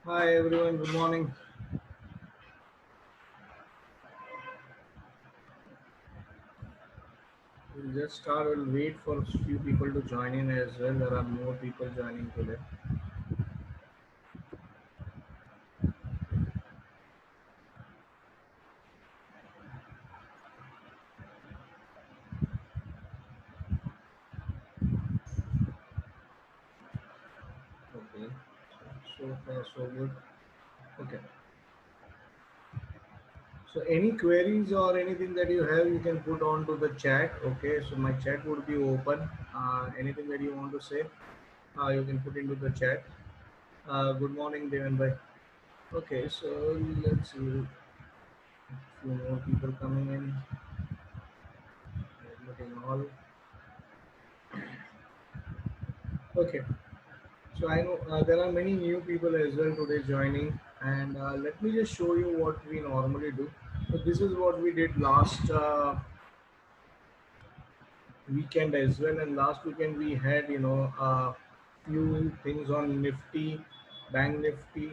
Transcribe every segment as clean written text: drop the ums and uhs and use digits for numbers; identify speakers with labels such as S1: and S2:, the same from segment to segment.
S1: Hi everyone, good morning. We'll just start, we'll wait for a few people to join in as well. There are more people joining today. Okay, so far so good. Okay, so any queries or anything that you have, you can put on to the chat. Okay, so my chat would be open. Anything that you want to say, you can put into the chat. Good morning, Devan bhai. Okay, so let's see. A few more people coming in. Looking all. Okay. So I know there are many new people as well today joining, and let me just show you what we normally do. So this is what we did last weekend as well, and last weekend we had few things on Nifty, Bank Nifty.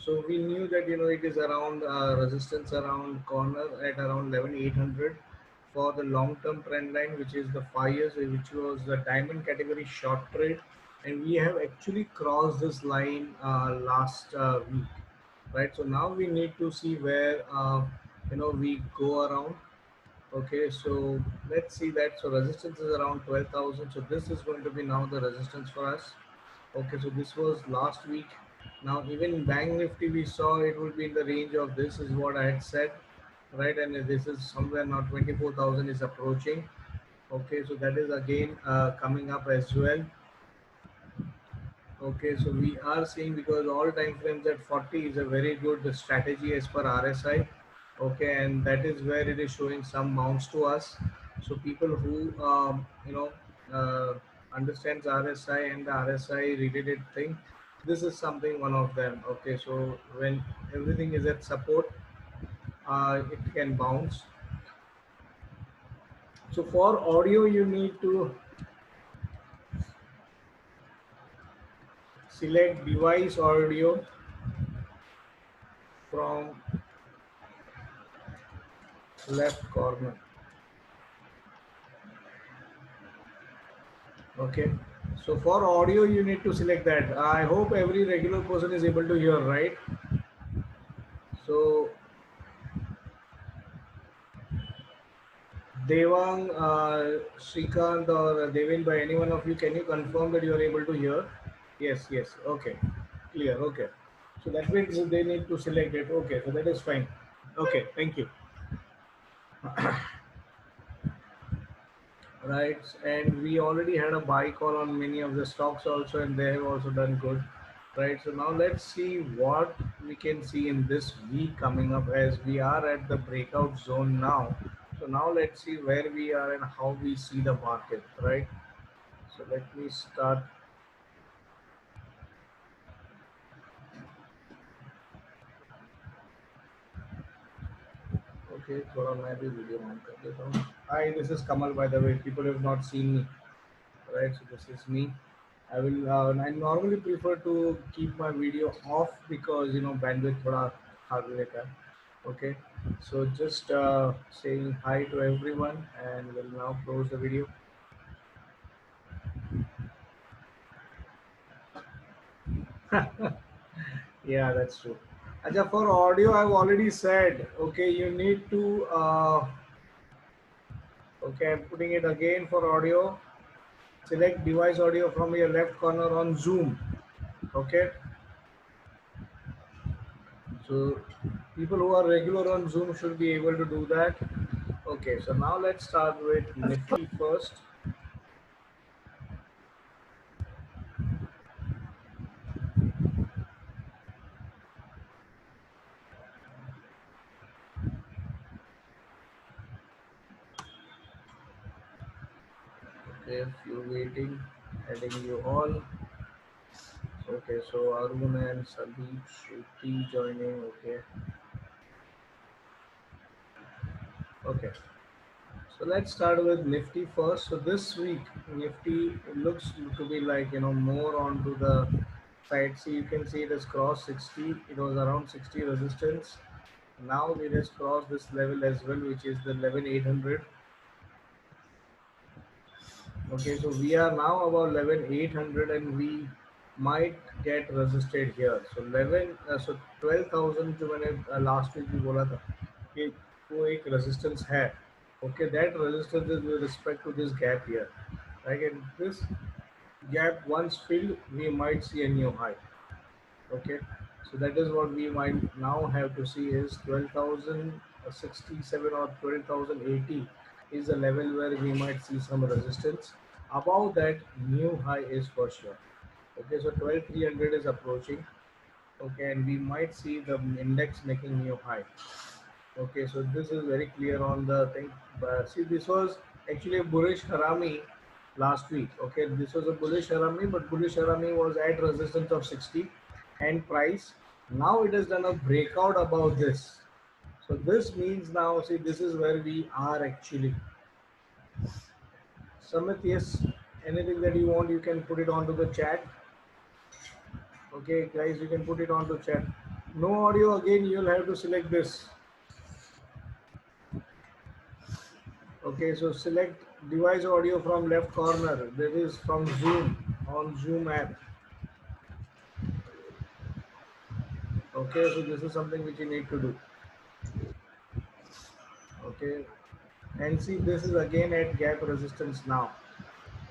S1: So we knew that it is around resistance around corner at around 11,800 for the long term trend line, which is the 5 years, which was the diamond category short trade, and we have actually crossed this line last week, right? So now we need to see where we go around. Okay, so let's see that. So resistance is around 12,000. So this is going to be now the resistance for us. Okay, so this was last week. Now even in Bank Nifty, we saw it will be in the range of this is what I had said, right? And this is somewhere now 24,000 is approaching. Okay, so that is again coming up as well. Okay, so we are seeing because all time frames at 40 is a very good strategy as per RSI. Okay, and that is where it is showing some bounce to us. So people who uh, understands RSI and the RSI related thing, this is something one of them. Okay, so when everything is at support, it can bounce. So for audio, you need to select device audio from left corner. Okay. So for audio, you need to select that. I hope every regular person is able to hear, right? So Devang, Srikant or Devin, by any one of you, can you confirm that you are able to hear? Yes, yes. Okay. Clear. Okay. So that means they need to select it. Okay. So that is fine. Okay. Thank you. Right. And we already had a buy call on many of the stocks also, and they have also done good. Right. So now let's see what we can see in this week coming up as we are at the breakout zone now. So now let's see where we are and how we see the market. Right. So let me start. Okay, थोड़ा मैं भी video on कर देता हूँ. Hi, this is Kamal. By the way, people have not seen me. Right, so this is me. I normally prefer to keep my video off because bandwidth थोड़ा खा लेता है. Okay, so just saying hi to everyone, and we'll now close the video. Yeah, that's true. Acha, for audio, I've already said. Okay, you need to. Okay, I'm putting it again for audio. Select device audio from your left corner on Zoom. Okay, so people who are regular on Zoom should be able to do that. Okay, so now let's start with Nifty first. if you're waiting, adding you all. Okay, so Arun and Sandeep Shruti joining. Okay, okay. So let's start with Nifty first. So this week, Nifty looks to be like more onto the side. See, you can see it has crossed 60. It was around 60 resistance. Now it has crossed this level as well, which is the 11,800. Okay, so we are now about 11,800 and we might get resisted here. So 12,000 जो मैंने last week भी बोला था कि वो एक resistance है. Okay, that resistance is with respect to this gap here. Right, and this gap once filled, we might see a new high. Okay, so that is what we might now have to see is 12,067 or 12,080 is a level where we might see some resistance. Above that, new high is for sure. Okay, so 12,300 is approaching. Okay, and we might see the index making new high. Okay, so this is very clear on the thing. See, this was actually a bullish harami last week. Okay, this was a bullish harami, but bullish harami was at resistance of 60 and price. Now it has done a breakout above this. So this means now, see, this is where we are actually. Samit, yes, anything that you want, you can put it onto the chat. Okay, guys, you can put it onto chat. No audio again, you'll have to select this. Okay, so select device audio from left corner. That is from Zoom on Zoom app. Okay, so this is something which you need to do. Okay, and see, this is again at gap resistance now.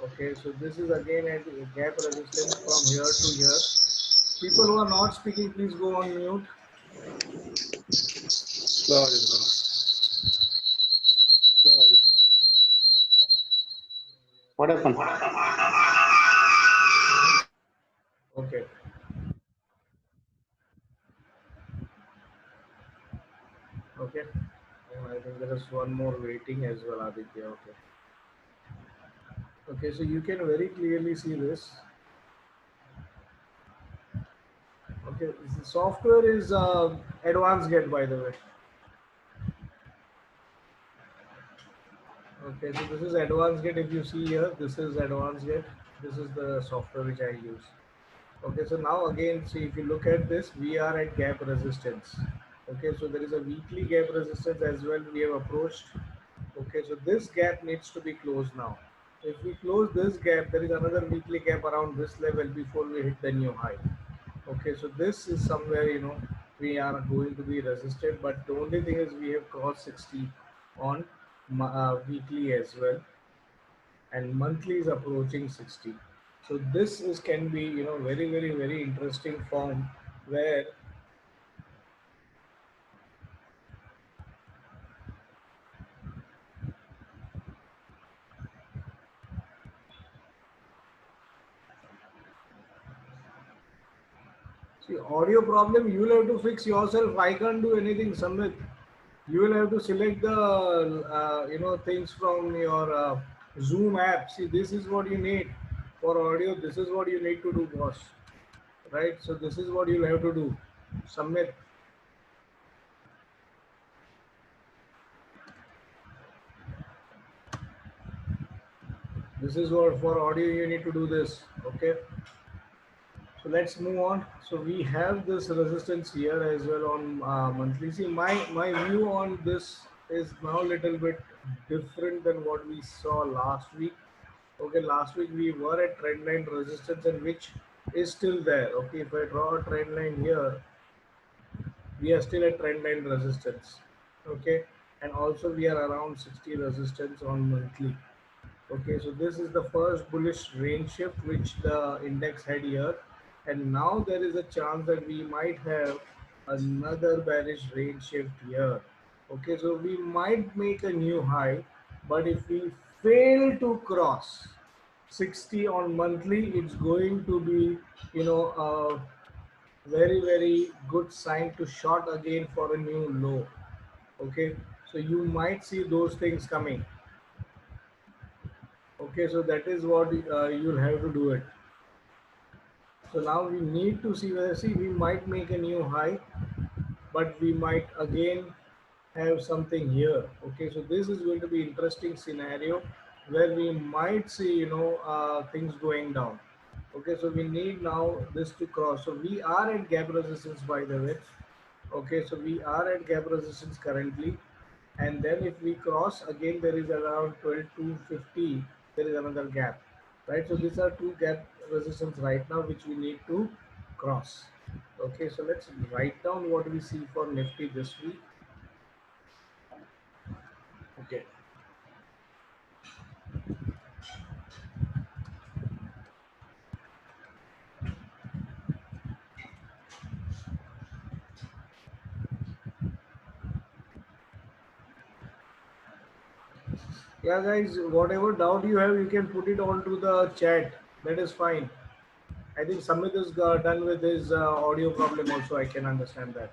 S1: Okay, so this is again at gap resistance from here to here. People who are not speaking, please go on mute.
S2: Sorry, sorry. What happened?
S1: Okay. Okay. And I think there is one more waiting as well, Aditya. Okay. Okay, so you can very clearly see this. Okay, the software is advanced get, by the way. Okay, so this is advanced get. If you see here, this is advanced get. This is the software which I use. Okay, so now again, see, if you look at this, we are at gap resistance. Okay, so there is a weekly gap resistance as well. We have approached. Okay, so this gap needs to be closed now. If we close this gap, there is another weekly gap around this level before we hit the new high. Okay, so this is somewhere we are going to be resisted, but the only thing is we have crossed 60 on weekly as well, and monthly is approaching 60. So this is can be very interesting form where see audio problem you will have to fix yourself. I can't do anything, Samit. You will have to select the things from your Zoom app. See, this is what you need for audio. This is what you need to do, boss. Right? So this is what you'll have to do. Submit. This is what for audio you need to do this. Okay. So let's move on. So we have this resistance here as well on monthly. See, my view on this is now a little bit different than what we saw last week. Okay, last week we were at trend line resistance and which is still there. Okay, if I draw a trend line here, we are still at trend line resistance. Okay, and also we are around 60 resistance on monthly. Okay, so this is the first bullish range shift which the index had here, and now there is a chance that we might have another bearish range shift here. Okay, so we might make a new high, but if we fail to cross 60 on monthly, it's going to be a very good sign to short again for a new low. Okay, so you might see those things coming. Okay, so that is what you'll have to do it. So now we need to see whether, see, we might make a new high, but we might again have something here. Okay, so this is going to be interesting scenario where we might see, things going down. Okay, so we need now this to cross. So we are at gap resistance, by the way. Okay, so we are at gap resistance currently, and then if we cross again, there is around 12,250. There is another gap, right? So these are two gap resistance right now which we need to cross. Okay, so let's write down what we see for Nifty this week. Okay. Yeah, guys, whatever doubt you have, you can put it onto the chat. That is fine. I think Samit is done with his audio problem also. I can understand that.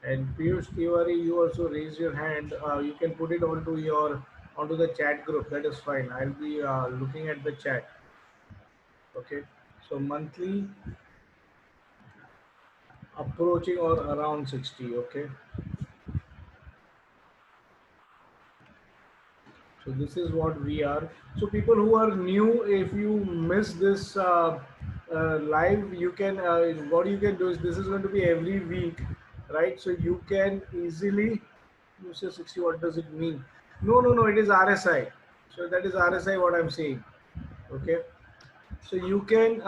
S1: And Piyush Tiwari, you also raise your hand. You can put it onto the chat group. That is fine. I'll be looking at the chat. Okay. So monthly approaching or around 60. Okay. So this is what we are. So people who are new, if you miss this live, you can what you can do is this is going to be every week, right? So you can easily, you say 60. What does it mean? No, no, no. It is RSI. So that is RSI. What I'm saying. Okay. So you can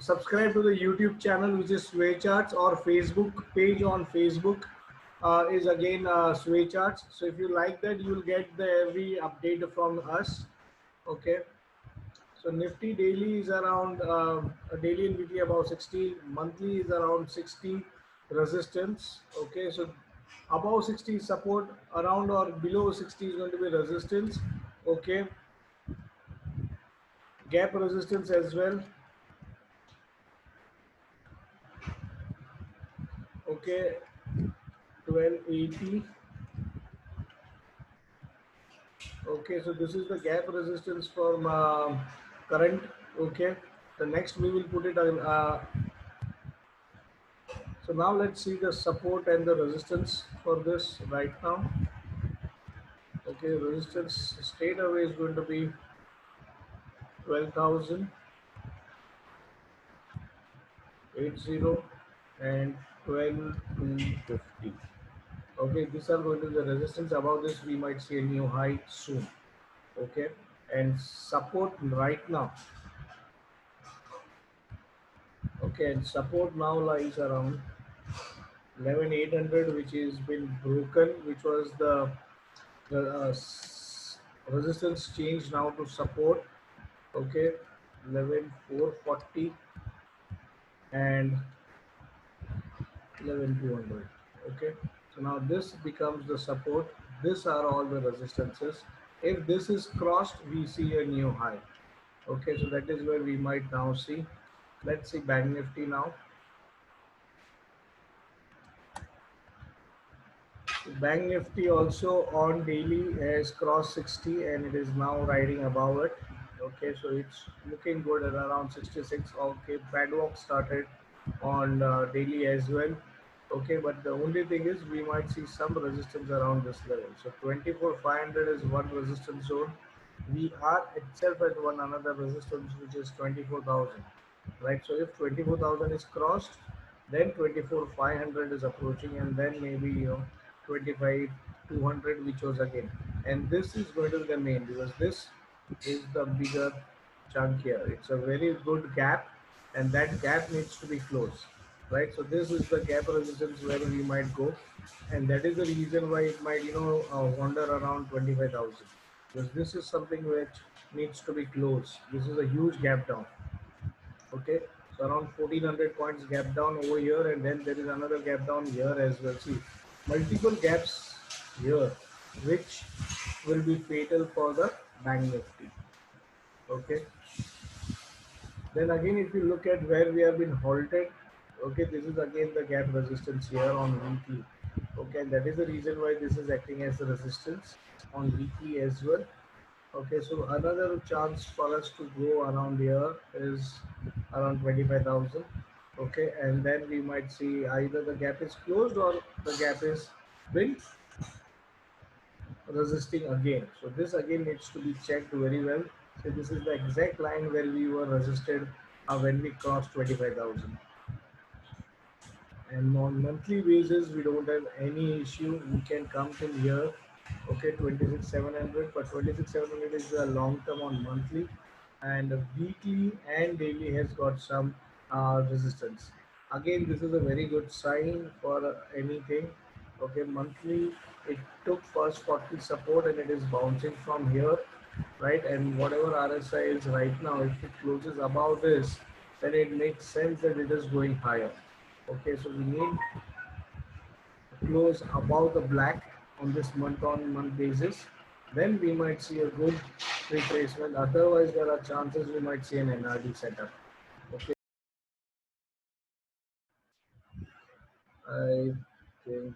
S1: subscribe to the YouTube channel, which is Sway Charts, or Facebook page on Facebook is again Sway Charts. So if you like that, you'll get the every update from us. Okay. So Nifty daily is around daily and weekly about 60. Monthly is around 60 resistance. Okay. So above 60 support, around or below 60 is going to be resistance. Okay. Gap resistance as well. Okay. 1280. Okay, so this is the gap resistance from current. Okay, the next we will put it on. So now let's see the support and the resistance for this right now. Okay, resistance straight away is going to be 12,080 and 12,250. Okay, these are going to be the resistance. Above this we might see a new high soon. Okay, and support right now. Okay, and support now lies around 11,800, which has been broken, which was the resistance changed now to support. Okay, 11,440 and 11,200. Okay, so now this becomes the support. These are all the resistances. If this is crossed, we see a new high. Okay, so that is where we might now see. Let's see Bank Nifty now. Bank Nifty also on daily has crossed 60 and it is now riding above it. Okay, so it's looking good at around 66. Okay, bad walk started on daily as well. Okay, but the only thing is we might see some resistance around this level. So 24,500 is one resistance zone. We are itself at one another resistance which is 24,000. Right, so if 24,000 is crossed, then 24,500 is approaching, and then maybe 25,200 which was again, and this is going to be the main because this is the bigger chunk here. It's a very good gap, and that gap needs to be closed, right? So this is the gap resistance where we might go, and that is the reason why it might wander around 25,000, because this is something which needs to be closed. This is a huge gap down. Okay, so around 1400 points gap down over here, and then there is another gap down here as well. See, multiple gaps here, which will be fatal for the Bank Nifty. Okay, then again, if you look at where we have been halted, okay, this is again the gap resistance here on weekly. Okay, and that is the reason why this is acting as a resistance on weekly as well. Okay, so another chance for us to go around here is around 25,000. Okay, and then we might see either the gap is closed or the gap is been resisting again. So this again needs to be checked very well. So this is the exact line where we were resisted when we crossed 25,000. And on monthly basis we don't have any issue, we can come till here. Okay, 26,700, but 26,700 is a long term on monthly, and weekly and daily has got some resistance. Again, this is a very good sign for anything. Okay, monthly it took first 40 support and it is bouncing from here, right? And whatever RSI is right now, if it closes above this, then it makes sense that it is going higher. Okay, so we need to close above the black on this month on month basis. Then we might see a good retracement. Otherwise, there are chances we might see an NRD setup. Okay, I think,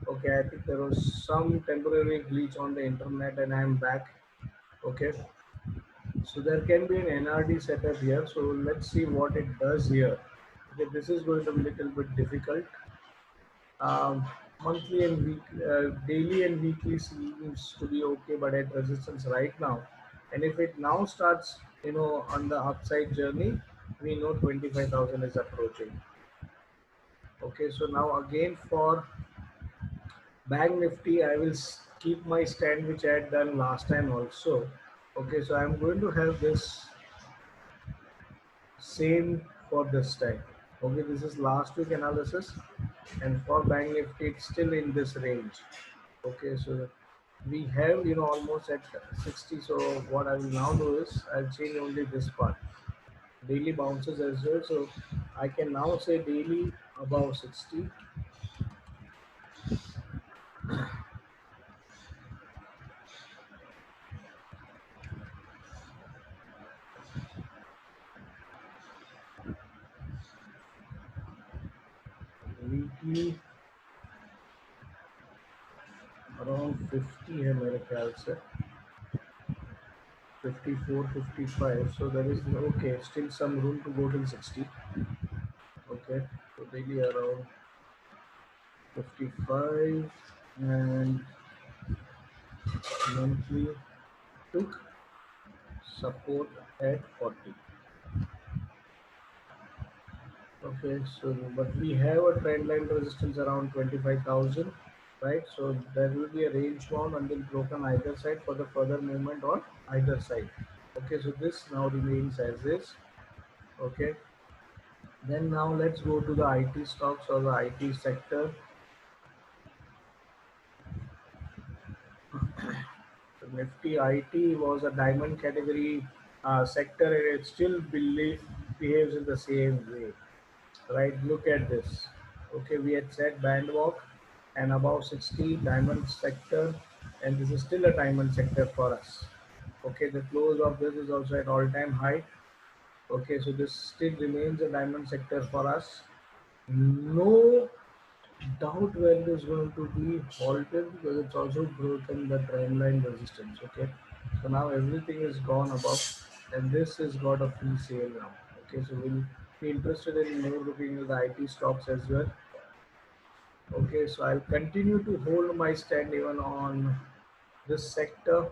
S1: okay, I think there was some temporary glitch on the internet and I'm back. Okay, so there can be an NRD setup here. So let's see what it does here. Okay, this is going to be a little bit difficult. um, Monthly and week, daily and weekly seems to be okay, but at resistance right now. And if it now starts, on the upside journey, we know 25,000 is approaching. Okay, so now again for Bank Nifty, I will keep my stand which I had done last time also. Okay, so I'm going to have this same for this time. Okay, this is last week analysis, and for Bank Nifty, it's still in this range. Okay, so we have almost at 60. So what I will now do is I'll change only this part, daily bounces as well. So I can now say daily above 60, weekly around 50 है मेरे ख्याल से, 54, 55. So there is okay, still some room to go till 60. Okay, so daily around 55 and monthly took support at 40. Okay, so but we have a trend line resistance around 25,000, right? So there will be a range bound until broken either side for the further movement on either side. Okay, so this now remains as is. Okay, then now let's go to the IT stocks or the IT sector. So Nifty IT was a diamond category sector, and it still behaves in the same way, right? Look at this. Okay, we had said band walk and above 60 diamond sector, and this is still a diamond sector for us. Okay, the close of this is also at all-time high. Okay, so this still remains a diamond sector for us. No doubt where it is going to be halted because it's also broken the trend line resistance. Okay, so now everything is gone above, and this has got a free sale now. Okay, so we'll be interested in more looking at the IT stocks as well. Okay, so I'll continue to hold my stand even on this sector.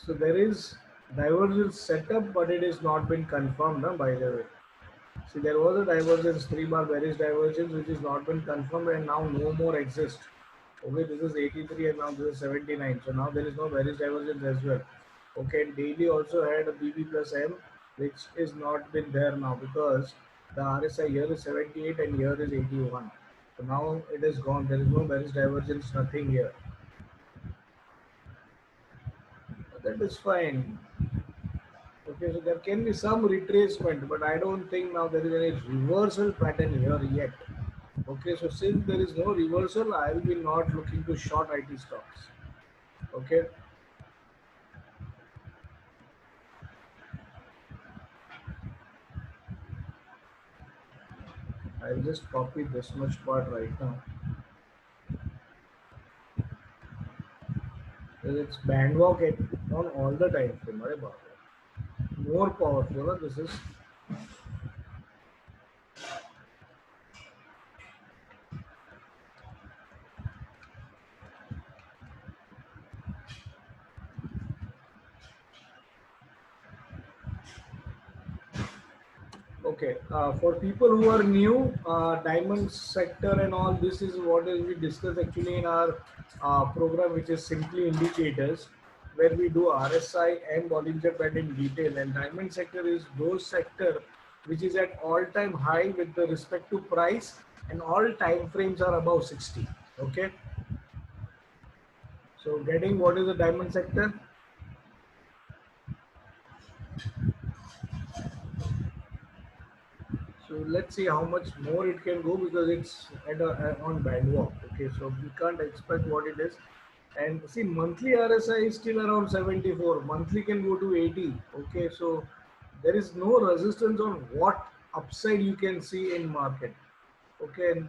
S1: So there is divergence setup, but it has not been confirmed, by the way. See, there was a divergence, 3 bar bearish divergence, which has not been confirmed and now no more exists. Okay, this is 83 and now this is 79. So now there is no bearish divergence as well. Okay, and daily also had a BB plus M, which is not been there now because the RSI here is 78 and here is 81. So now it is gone. There is no bearish divergence, nothing here. That is fine. Okay, so there can be some retracement, but I don't think now there is any reversal pattern here yet. Okay, so since there is no reversal, I will be not looking to short IT stocks. Okay, I'll just copy this much part right now. Because it's band walk on all the time frame. Arey baap re. More powerful. This is okay. For people who are new, diamond sector and all this is what is we discuss actually in our program, which is simply indicators, where we do RSI and Bollinger Band in detail. And diamond sector is those sector which is at all-time high with the respect to price, and all time frames are above 60. Okay. So getting what is the diamond sector? So let's see how much more it can go because it's on band walk. Okay, so we can't expect what it is. And see, monthly RSI is still around 74. Monthly can go to 80. Okay, so there is no resistance on what upside you can see in market. Okay, and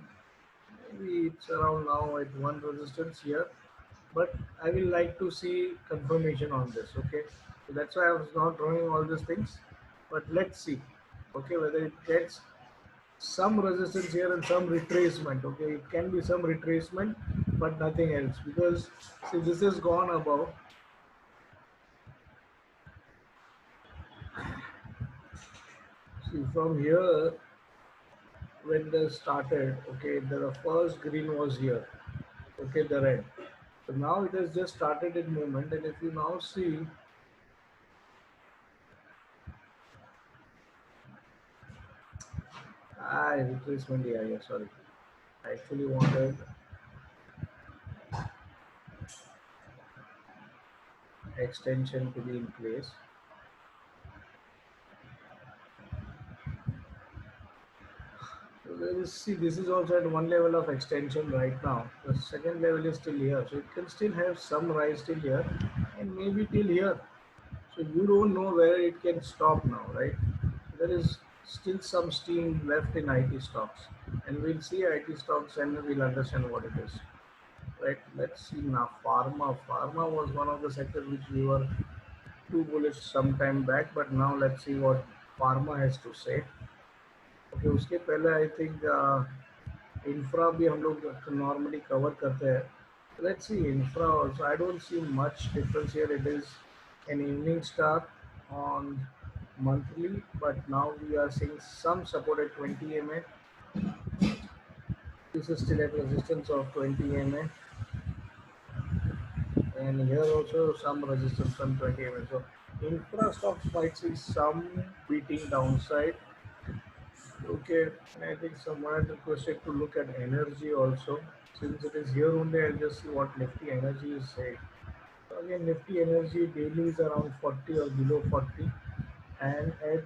S1: maybe it's around now at one resistance here, but I will like to see confirmation on this. Okay, so that's why I was not drawing all these things, but let's see. Okay, whether it gets some resistance here and some retracement. Okay, it can be some retracement but nothing else, because see this has gone above. See from here when they started, okay, the first green was here. Okay, the red. So now it has just started in movement, and if you now see, retracement. Yeah, sorry, I actually wanted extension to be in place. So there is, see, this is also at one level of extension right now. The second level is still here, so it can still have some rise till here, and maybe till here. So you don't know where it can stop now, right? There is still some steam left in IT stocks, and we'll see IT stocks and we'll understand what it is. Right? Let's see now. Pharma. Pharma was one of the sectors which we were too bullish some time back, but now let's see what pharma has to say. Okay, उसके पहले I think infra भी हम लोग normally cover करते हैं. Let's see infra also. I don't see much difference here. It is an evening star on monthly, but now we are seeing some support at 20 MA. This is still at resistance of 20 MA, and here also some resistance from 20 MA. So infra stocks might see some beating downside. Okay, and I think someone had requested to look at energy also. Since it is here only, I'll just see what Nifty Energy is saying. So again, Nifty Energy daily is around 40 or below 40, and it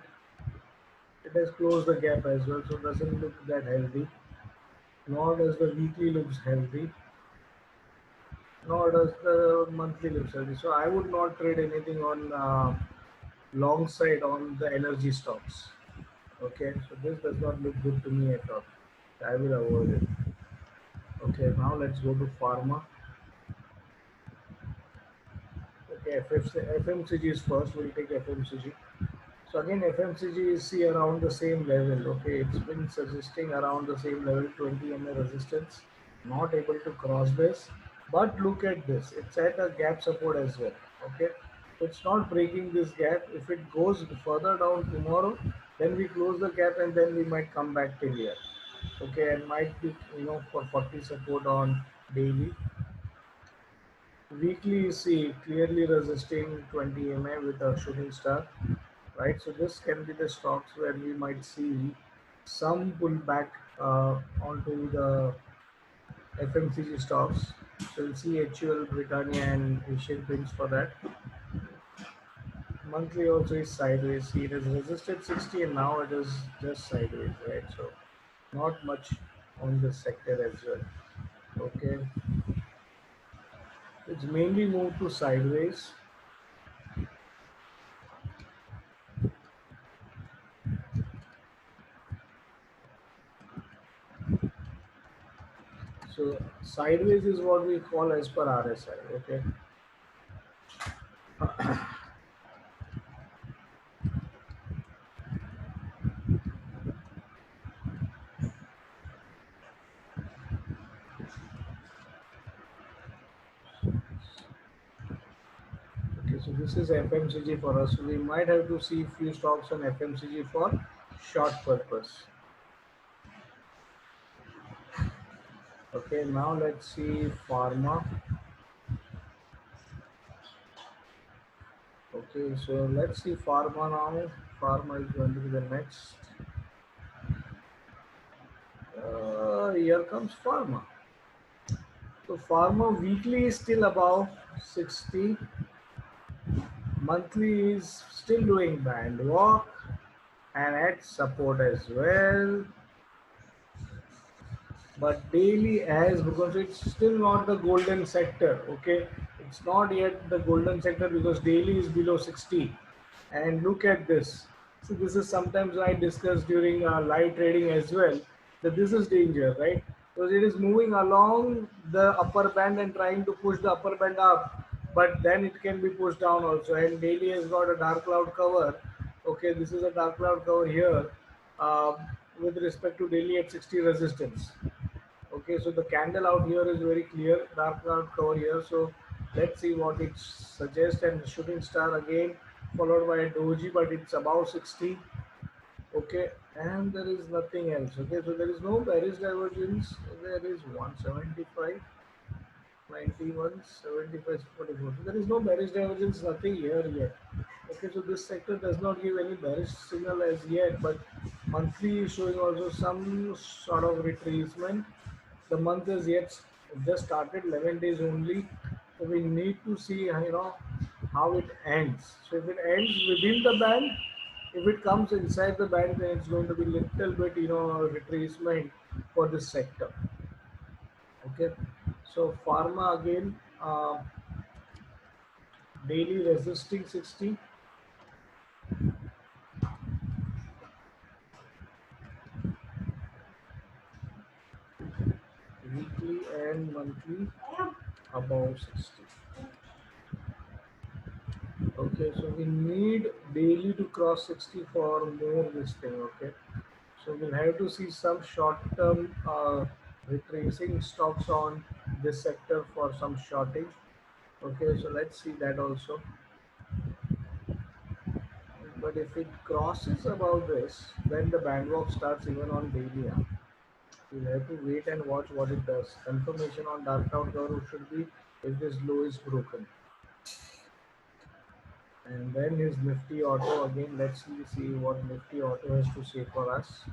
S1: has closed the gap as well, so it doesn't look that healthy. Nor does the weekly looks healthy, nor does the monthly looks healthy. So I would not trade anything on long side on the energy stocks. Okay, so this does not look good to me at all. I will avoid it. Okay, now let's go to pharma. Okay, FMCG is first. We'll take FMCG. So again, FMCG is see around the same level. Okay, it's been suggesting around the same level, 20 MA resistance, not able to cross this. But look at this, it's at a gap support as well. Okay, so it's not breaking this gap. If it goes further down tomorrow, then we close the gap and then we might come back till here. Okay, and might be for 40 support on daily. Weekly, you see clearly resisting 20 MA with a shooting star, right? So this can be the stocks where we might see some pullback onto the FMCG stocks. So we'll see HUL, Britannia, and Asian Paints for that. Monthly also is sideways. See, it has resisted 60 and now it is just sideways, right? So not much on this sector as well. Okay, it's mainly moved to sideways. So sideways is what we call as per RSI. Okay. Okay, so this is FMCG for us. So we might have to see few stocks on FMCG for short purpose. Okay, now let's see pharma. Okay, so let's see pharma now. Pharma is going to be the next. Here comes pharma. So pharma weekly is still above 60. Monthly is still doing band walk and at support as well. But daily as because it's still not the golden sector. Okay, it's not yet the golden sector because daily is below 60. And look at this. So this is sometimes I discuss during live trading as well, that this is danger, right? Because it is moving along the upper band and trying to push the upper band up, but then it can be pushed down also. And daily has got a dark cloud cover. Okay, this is a dark cloud cover here, uh, with respect to daily at 60 resistance. Okay, so the candle out here is very clear, dark cloud cover here. So let's see what it suggests. And shooting star again, followed by a doji, but it's above 60. Okay, and there is nothing else. Okay, so there is no bearish divergence. There is 175, 91, 75, 44. So there is no bearish divergence, nothing here yet. Okay, so this sector does not give any bearish signal as yet, but monthly is showing also some sort of retracement. The month is yet just started, 11 days only. So we need to see, how it ends. So if it ends within the band, if it comes inside the band, then it's going to be little bit, retracement for this sector. Okay, so pharma again, daily resisting 60, weekly and monthly above 60. Okay, so we need daily to cross 60 for more this thing. Okay, so we'll have to see some short-term retracing stocks on this sector for some shorting. Okay, so let's see that also. But if it crosses above this, then the band walk starts even on daily. Yeah. We'll have to wait and watch what it does. Confirmation on dark cloud cover should be if this low is broken. And then his Nifty Auto again. Let's see what Nifty Auto has to say for us.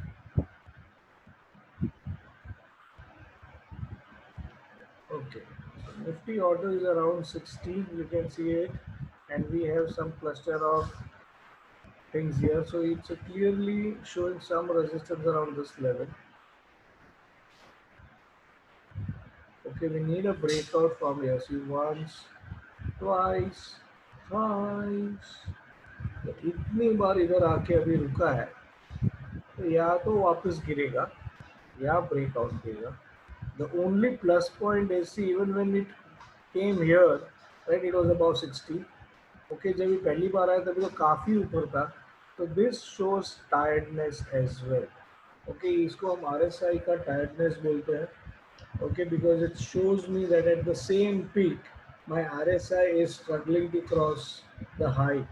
S1: Okay, so Nifty Auto is around 60. You can see it, and we have some cluster of things here. So it's clearly showing some resistance around this level. Okay, we need a breakout from here. See, once, twice, thrice. तो इतनी बार इधर आके अभी रुका है, तो या तो वापस गिरेगा या ब्रेकआउट देगा. The only plus point is, see, even when it came here, right, it was about 60. Okay, जब ये पहली बार आया तभी तो काफी ऊपर था. तो this shows tiredness as well. Okay, इसको हम RSI का tiredness बोलते हैं. Okay, because it shows me that at the same peak my RSI is struggling to cross the high.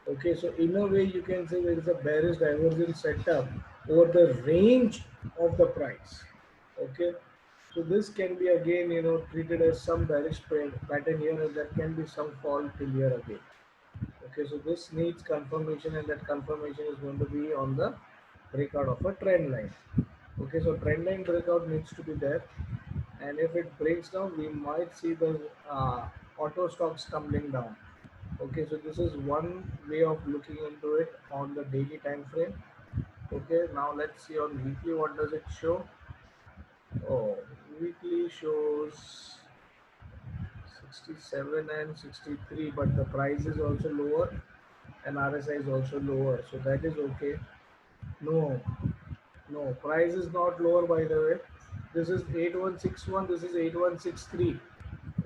S1: Okay, so in a way you can say there is a bearish divergence setup over the range of the price. Okay, so this can be again, treated as some bearish pattern here, and there can be some fall till here again. Okay, so this needs confirmation, and that confirmation is going to be on the breakout of a trend line. Okay, so trend line breakout needs to be there, and if it breaks down, we might see the auto stocks tumbling down. Okay, so this is one way of looking into it on the daily time frame. Okay, now let's see on weekly what does it show. Oh, weekly shows 67 and 63, but the price is also lower and RSI is also lower, so that is okay. No, no, price is not lower, by the way. This is 8161, this is 8163.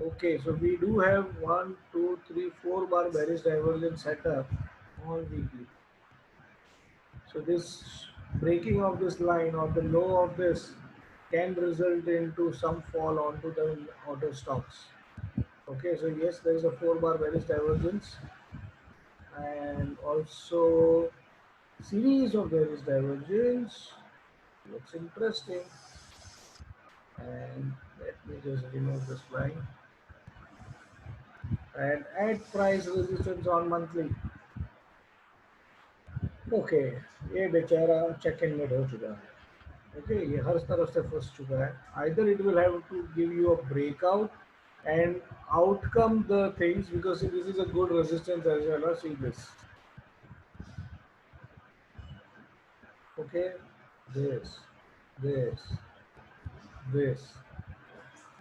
S1: Okay, so we do have 1, 2, 3, 4 bar bearish divergence setup on weekly. So this breaking of this line or the low of this can result into some fall onto the auto stocks. Okay, so yes, there is a 4 bar bearish divergence and also series of bearish divergence. Looks interesting. And let me just remove this line and add price resistance on monthly. Okay, ये बेचारा check in mid हो चुका है. Okay, ये हर तरफ से फंस चुका है. Either it will have to give you a breakout and outcome the things, because this is a good resistance as well. See this. Okay, this, this, this.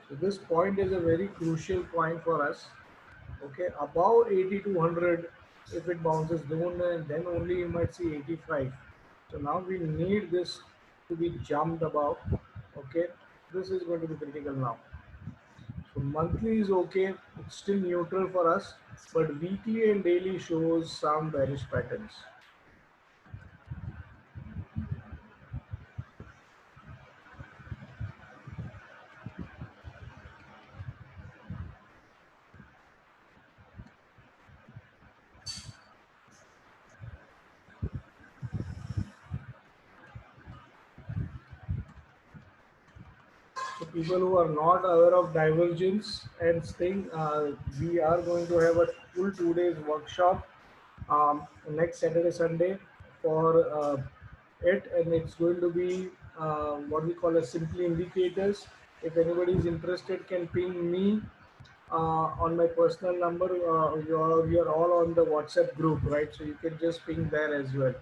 S1: So this point is a very crucial point for us. Okay, above 8200, if it bounces down, then only you might see 85. So now we need this to be jumped above. Okay, this is going to be critical now. So monthly is okay, it's still neutral for us, but weekly and daily shows some bearish patterns. So people who are not aware of divergence and thing, we are going to have a full 2 days workshop next Saturday, Sunday for it, and it's going to be what we call as simply indicators. If anybody is interested, can ping me on my personal number. We are all on the WhatsApp group, right? So you can just ping there as well.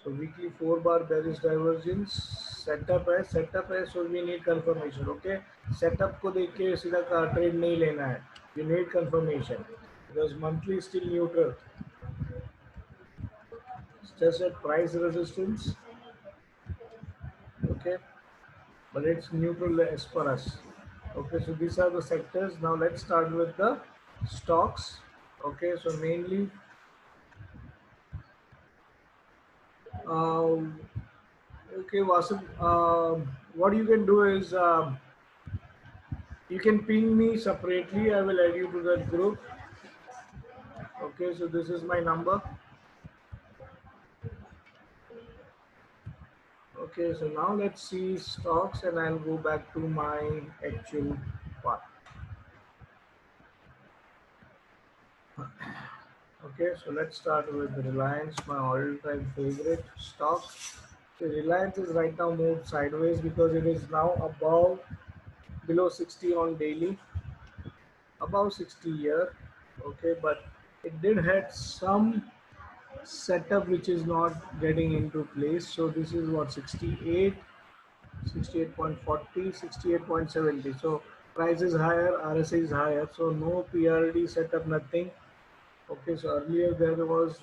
S1: So weekly 4 bar bearish divergence setup है, so we need confirmation. Okay, setup को देख के सीधा trade नहीं लेना है. You need confirmation because monthly is still neutral. It's just at price resistance. Okay, but it's neutral as per us. Okay, so these are the sectors. Now let's start with the stocks. Okay, so mainly okay, Vasu, what you can do is you can ping me separately. I will add you to that group. Okay, so this is my number. Okay, so now let's see stocks and I'll go back to my actual part. Okay, so let's start with Reliance, my all-time favorite stock. So Reliance is right now moved sideways because it is now below 60 on daily, above 60 here. Okay, but it did had some setup which is not getting into place. So this is what 68, 68.40, 68.70. So price is higher, RSI is higher. So no PRD setup, nothing. Okay, so earlier there was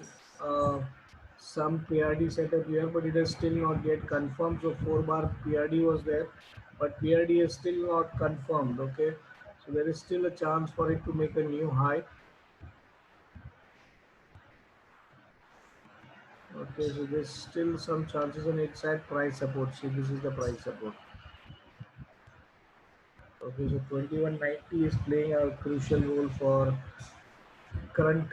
S1: some PRD setup here, but it is still not yet confirmed. So 4 bar PRD was there, but PRD is still not confirmed. Okay, so there is still a chance for it to make a new high. Okay, so there's still some chances and it's at price support. See, this is the price support. Okay, so 2190 is playing a crucial role for current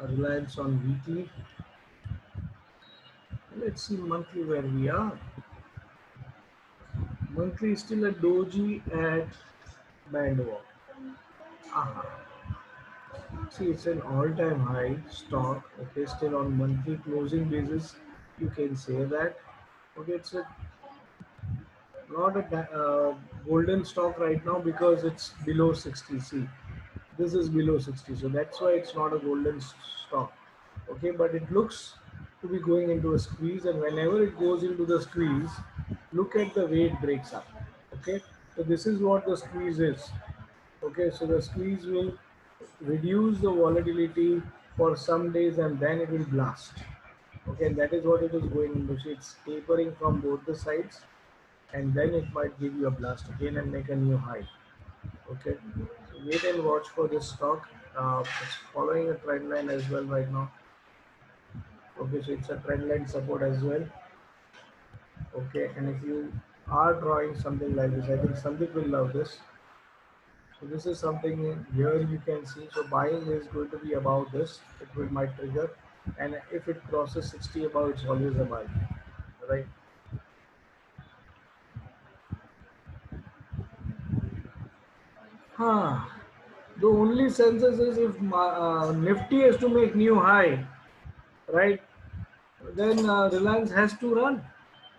S1: reliance on weekly. Let's see monthly where we are. Monthly is still a doji at band walk. Aha. See, it's an all-time high stock. Okay, still on monthly closing basis, you can say that. Okay, it's a not a golden stock right now because it's below 60. See, this is below 60, so that's why it's not a golden stock. Okay, but it looks to be going into a squeeze, and whenever it goes into the squeeze, look at the way it breaks up. Okay, so this is what the squeeze is. Okay, so the squeeze will reduce the volatility for some days and then it will blast. Okay, and that is what it is going into. So it's tapering from both the sides, and then it might give you a blast again and make a new high. Okay, so wait and watch for this stock. It's following a trend line as well right now. Okay, so it's a trend line support as well. Okay, and if you are drawing something like this, I think Sandeep will love this. So this is something here you can see. So buying is going to be about this. It will might trigger, and if it crosses 60 above, it's always a buy, right? Huh. The only census is if Nifty has to make new high, right? Then Reliance has to run.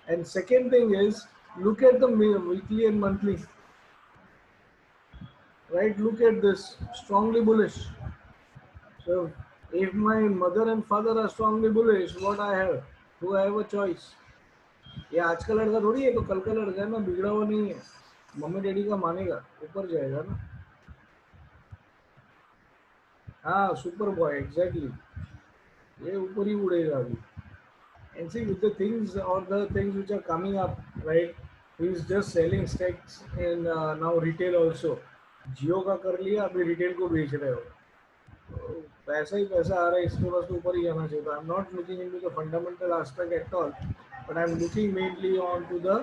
S1: And second thing is, look at the weekly and monthly, right? Look at this, strongly bullish. So if my mother and father are strongly bullish, what I have? Do I have a choice? ये आज का लड़का थोड़ी है, तो कल का लड़का है ना, बिगड़ा हुआ नहीं है. मम्मी डैडी का मानेगा, ऊपर जाएगा ना. हाँ, सुपर बॉय एग्जैक्टली. ये ऊपर ही उड़ेगा अभी. And see, with the things or the things which are coming up, right? He's just selling stocks in now retail also. जियो का कर लिया, अभी रिटेल को बेच रहे हो. तो पैसा ही पैसा आ रहा है, इसके पास तो ऊपर ही जाना चाहिए. I am not looking into the fundamental aspect at all, but I'm looking mainly on to the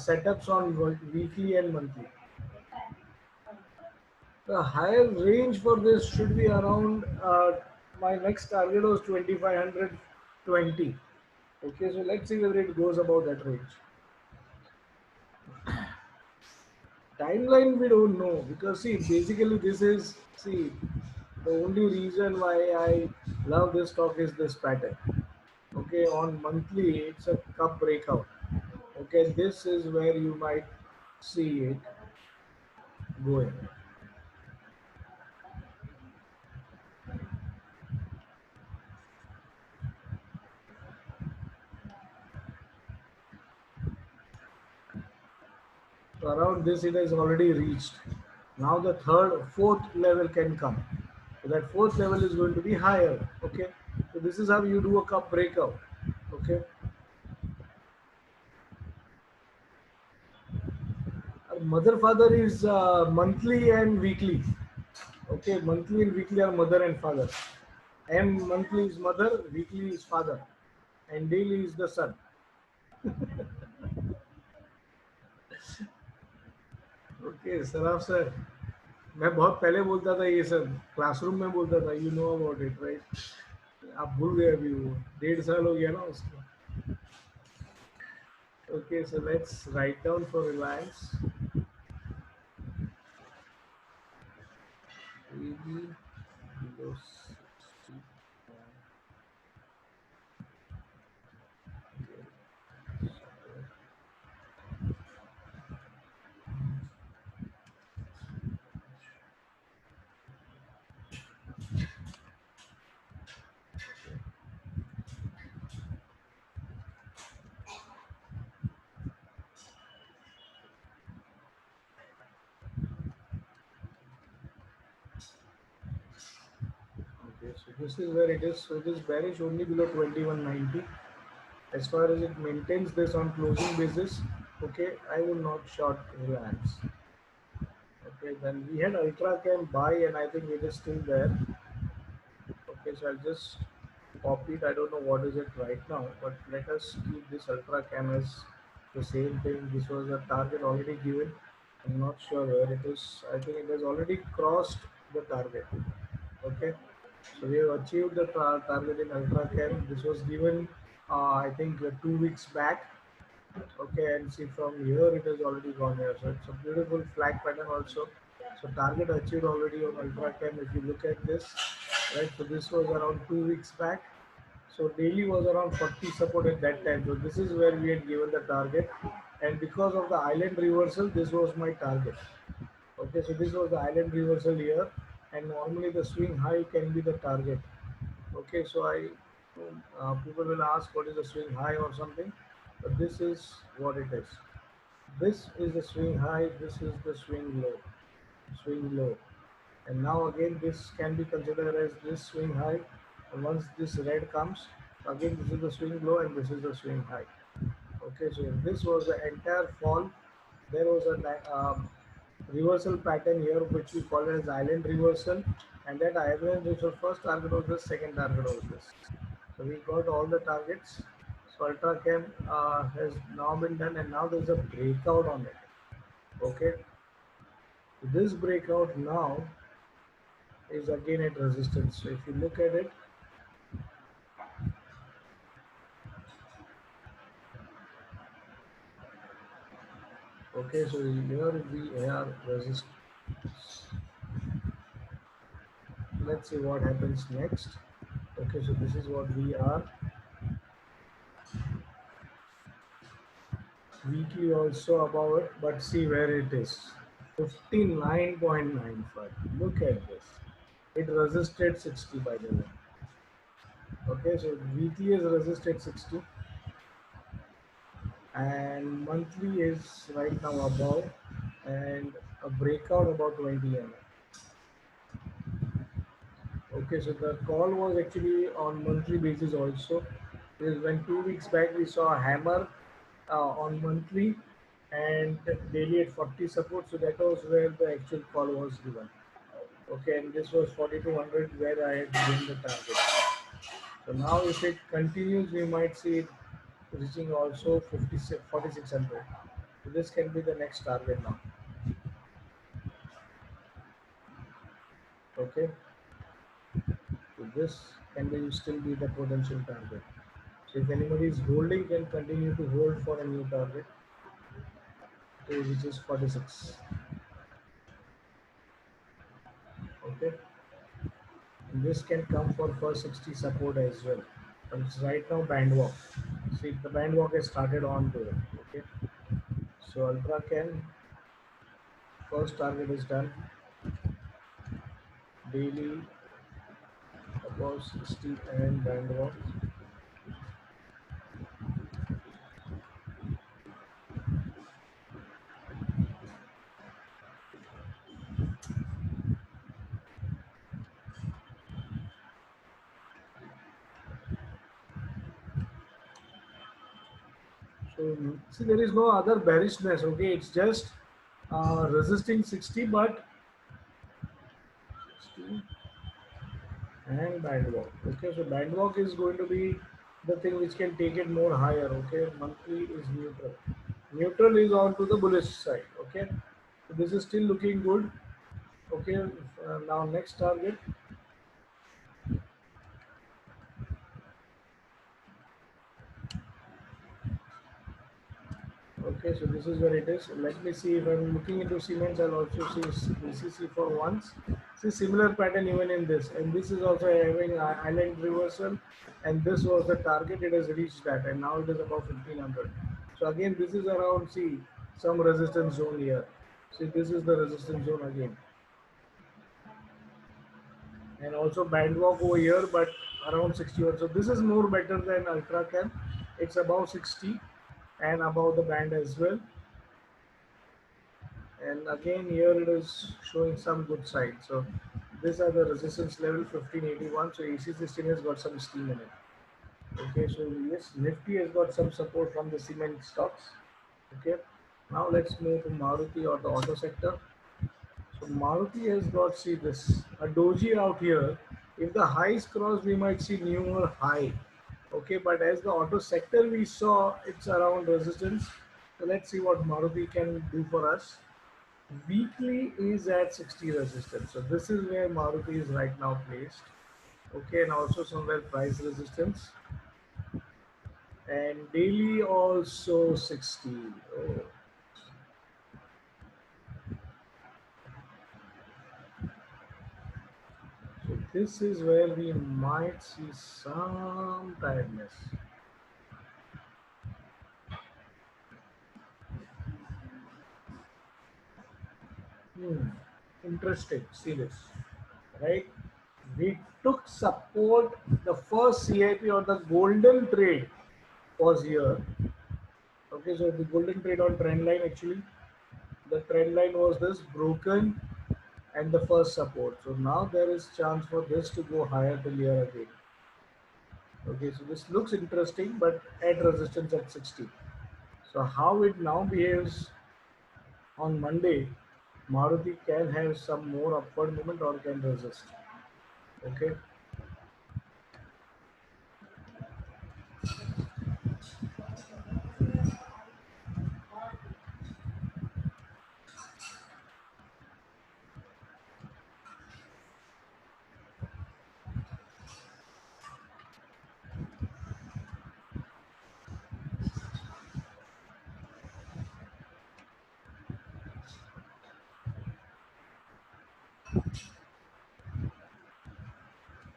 S1: setups on weekly and monthly. The higher range for this should be around my next target was 2520. Okay, so let's see whether it goes above that range. Timeline we don't know, because see, basically this is, see, the only reason why I love this stock is this pattern. Okay, on monthly it's a cup breakout. Okay, this is where you might see it going. So around this it has already reached. Now the third, fourth level can come. So that fourth level is going to be higher. Okay. So this is how you do a cup breakout. Okay. Mother father is monthly and weekly. Okay. Monthly and weekly are mother and father. M monthly is mother, weekly is father, and daily is the son. Okay Saraf sir, मैं बहुत पहले बोलता था ये सब, classroom में बोलता था. You know about it right? आप भूल गए अभी, वो 1.5 साल हो गया ना उसको. Okay, so let's write down for Reliance. AB below 60. Okay, so this is where it is. So it is bearish only below 2190. As far as it maintains this on closing basis, okay, I will not short Reliance. Okay, then we had Ultra Cam buy, and I think it is still there. Okay, so I'll just copy it. I don't know what is it right now, but let us keep this Ultra Cam as the same thing. This was a target already given. I'm not sure where it is. I think it has already crossed the target. Okay, so we have achieved the target in Ultra Cam. This was given, I think, 2 weeks back. Okay, and see from here it has already gone here. So it's a beautiful flag pattern also. So target achieved already on Ultra Cam. If you look at this, right? So this was around 2 weeks back. So daily was around 40 support at that time. So this is where we had given the target. And because of the island reversal, this was my target. Okay, so this was the island reversal here. And normally the swing high can be the target. Okay, so people will ask what is the swing high or something, but this is what it is. This is the swing high, this is the swing low, and now again this can be considered as this swing high. And once this red comes, Again, this is the swing low and this is the swing high. Okay, so this was the entire fall. There was a reversal pattern here, which we call it as island reversal, and that island reversal first target was this, second target was this. So we got all the targets. So Ultra Chem has now been done, and now there's a breakout on it. Okay, this breakout now is again at resistance. So if you look at it, okay, so here we have resist. Let's see what happens next. Okay, so this is what we are. Weekly also above it, but see where it is. 59.95. Look at this. It resisted 60 by the way. Okay, so weekly is resisted 60 and monthly is right now above and a breakout about 20 m. Okay, so the call was actually on monthly basis also. Because when 2 weeks back we saw a hammer on monthly and daily at 40 support, so that was where the actual call was given. Okay, and this was 4200 where I had given the target. So now if it continues, we might see it reaching also 56, 4600. So this can be the next target now. Okay, so this can be still be the potential target. So if anybody is holding, can continue to hold for a new target, okay, which is 46. Okay, and this can come for first 60 support as well. But it's right now band walk. See, the band walk has started on to it. Okay, so Ultra can first target is done. Daily above 60 and band walk. So see, there is no other bearishness. Okay, it's just resisting 60, but 60 and band walk. Okay, so band walk is going to be the thing which can take it more higher. Okay, monthly is neutral. Neutral is on to the bullish side. Okay, so this is still looking good. Okay, now next target. Okay, so this is where it is. Let me see if I'm looking into Siemens. I'll also see BCC for once. See similar pattern even in this, and this is also having island reversal, and this was the target. It has reached that, and now it is about 1500. So again, this is around, see, some resistance zone here. See, this is the resistance zone again, and also band walk over here, but around 61. So this is more better than Ultra Cam. It's above 60 and above the band as well. And again here it is showing some good side. So these are the resistance level 1581. So AC16 has got some steam in it. Okay, so yes, Nifty has got some support from the cement stocks. Okay, now let's move to Maruti or the auto sector. So Maruti has got, see this, a doji out here. If the highs cross, we might see newer high. Okay, but as the auto sector we saw, it's around resistance. So let's see what Maruti can do for us. Weekly is at 60 resistance. So this is where Maruti is right now placed. Okay, and also somewhere price resistance. And daily also 60. Oh. So this is where we might see some tiredness. Hmm. Interesting. See this, right? We took support. The first CIP or the golden trade was here. Okay, so the golden trade on trend line actually, the trend line was this broken and the first support. So now there is chance for this to go higher till here again. Okay, so this looks interesting, but at resistance at 60. So how it now behaves on Monday, Maruti can have some more upward movement or can resist. Okay,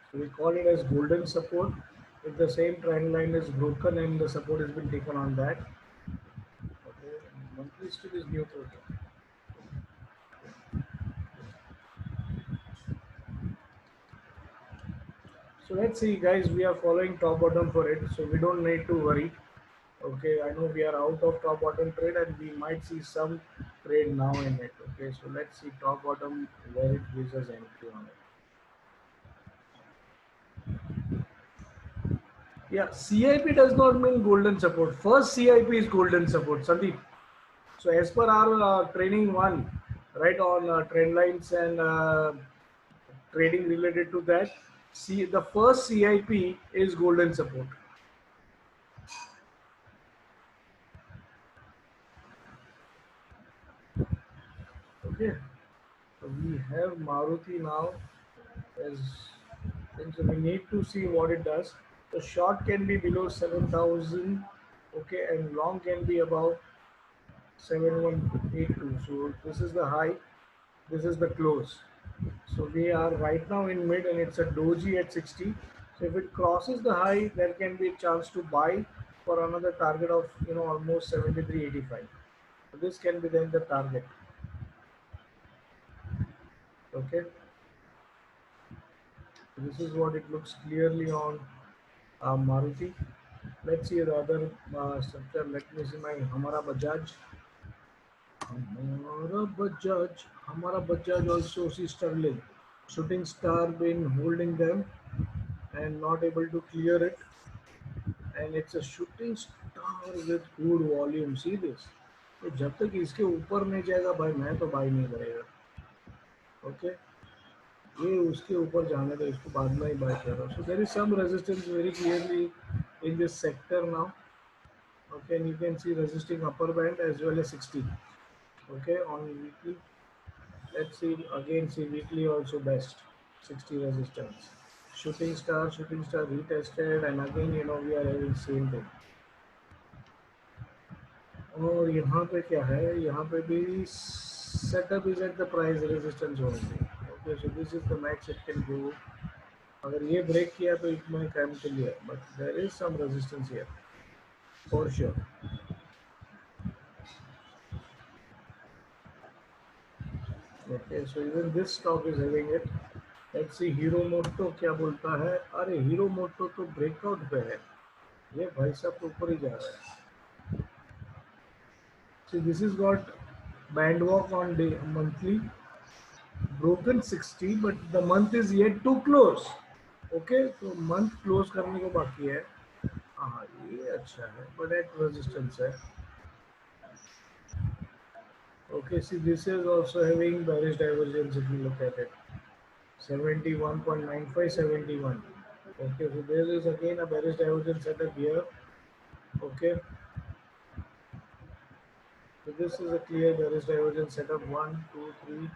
S1: so we call it as golden support. If the same trend line is broken and the support has been taken on that, okay, monthly still is neutral. So let's see, guys. We are following top bottom for it, so we don't need to worry. Okay, I know we are out of top bottom trade and we might see some trade now in it. Okay, so let's see top bottom where it gives us entry on it. Yeah, CIP does not mean golden support. First CIP is golden support, Sandeep. So as per our training one, right on trend lines and trading related to that, see the first CIP is golden support. Okay, so we have Maruti now as so we need to see what it does. The short can be below 7,000, okay, and long can be above 7182. So this is the high, this is the close. So we are right now in mid and it's a doji at 60. So if it crosses the high, there can be a chance to buy for another target of almost 73.85. So this can be then the target. Okay. So this is what it looks clearly on Maruti. Let's see the other structure. Let me see my Hamara Bajaj. Hamara Bajaj also see struggling. Shooting Star been holding them and not able to clear it. And it's a shooting star with good volume. See this. तो जब तक इसके ऊपर नहीं जाएगा भाई मैं तो बाई नहीं करेगा. ओके ये उसके ऊपर जाने दो इसको बाद में ही बाय कर रहा हूँ. So there is some resistance very clearly in this sector now. Okay, and you can see resisting upper band as well as 60. Okay, on weekly, let's see again, see weekly also best 60 resistance. Shooting star retested, and again we are having same thing. और यहाँ पे क्या है, यहाँ पे भी setup is at the price resistance only. Okay, so this is the max it can go. अगर ये break किया तो it may come to here, but there is some resistance here for sure. Okay, so even this stock is having it. Let's see Hero Moto क्या बोलता है. अरे hero मोटो तो breakout पे है, ये भाई साहब तो ऊपर ही जा रहा है. See this is got band walk on day monthly, broken 60, but the month is yet to close. Okay, तो month close करने को बाकी है. हाँ ये अच्छा है, but at resistance है. Okay, see this is also having bearish divergence if you look at it. 71.95, 71. Okay, so there is again a bearish divergence setup here. Okay, so this is a clear bearish divergence setup. 1, 2, 3,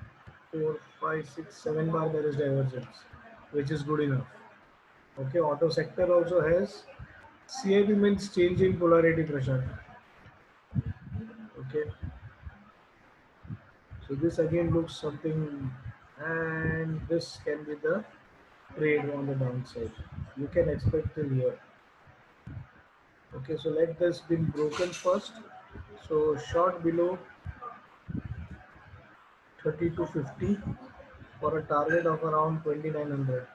S1: 4, 5, 6, 7 bar bearish divergence, which is good enough. Okay, auto sector also has. CIP means change in polarity pressure. Okay, so this again looks something, and this can be the trade on the downside. You can expect till here. Okay, so let this been broken first. So short below 3250 for a target of around 2900.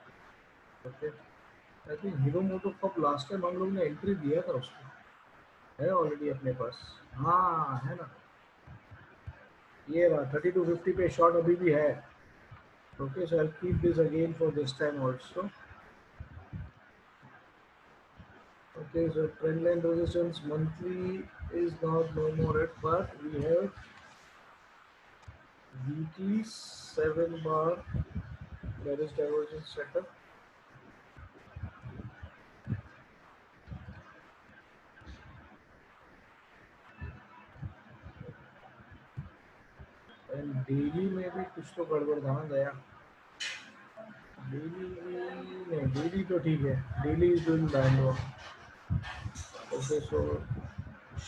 S1: Okay, I think Hero MotoCorp last time हम लोग ने entry दिया था उसको, है already अपने पास. हाँ है ना, ये रहा 3250 पे शॉर्ट अभी भी है. Okay, so I'll keep this again for this time also. Okay, so trend line resistance monthly is not no more at, but we have weekly 7 bar bearish divergence setup. And daily में भी कुछ तो गड़बड़ था गया. Daily नहीं, daily तो ठीक है. Daily is doing band work. Okay, so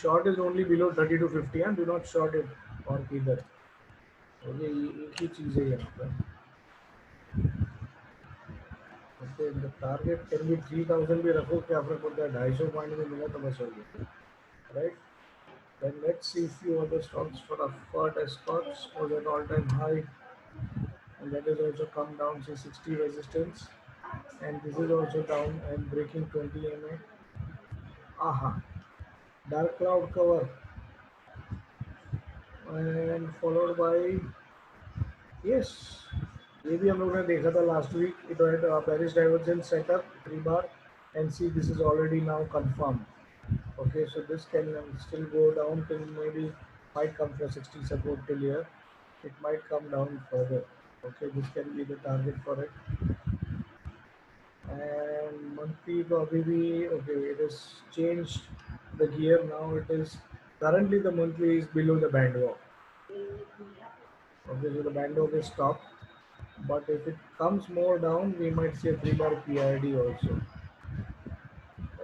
S1: short is only below 30 to 50 and do not short it और किधर. ओके, ये एक ही चीज़ है यहाँ पर. Okay, the target can be 3000 भी रखो, क्या फर्क पड़ता है. 250 पॉइंट में मिला तो बस हो गया, right. Then let's see few other stocks for a FUT. Escorts was at all-time high, and that is also come down to 60 resistance, and this is also down and breaking 20 MA. Aha, dark cloud cover, and followed by yes. ये भी हम लोग ने देखा था last week. It had a bearish divergence setup 3 bar, and see this is already now confirmed. Okay, so this can still go down till maybe might come for 60 support till here. It might come down further. Okay, this can be the target for it. And monthly तो अभी भी okay, it has changed the gear now. It is currently the monthly is below the band walk. Okay, so the band walk is stopped. But if it comes more down, we might see a 3 bar PRD also.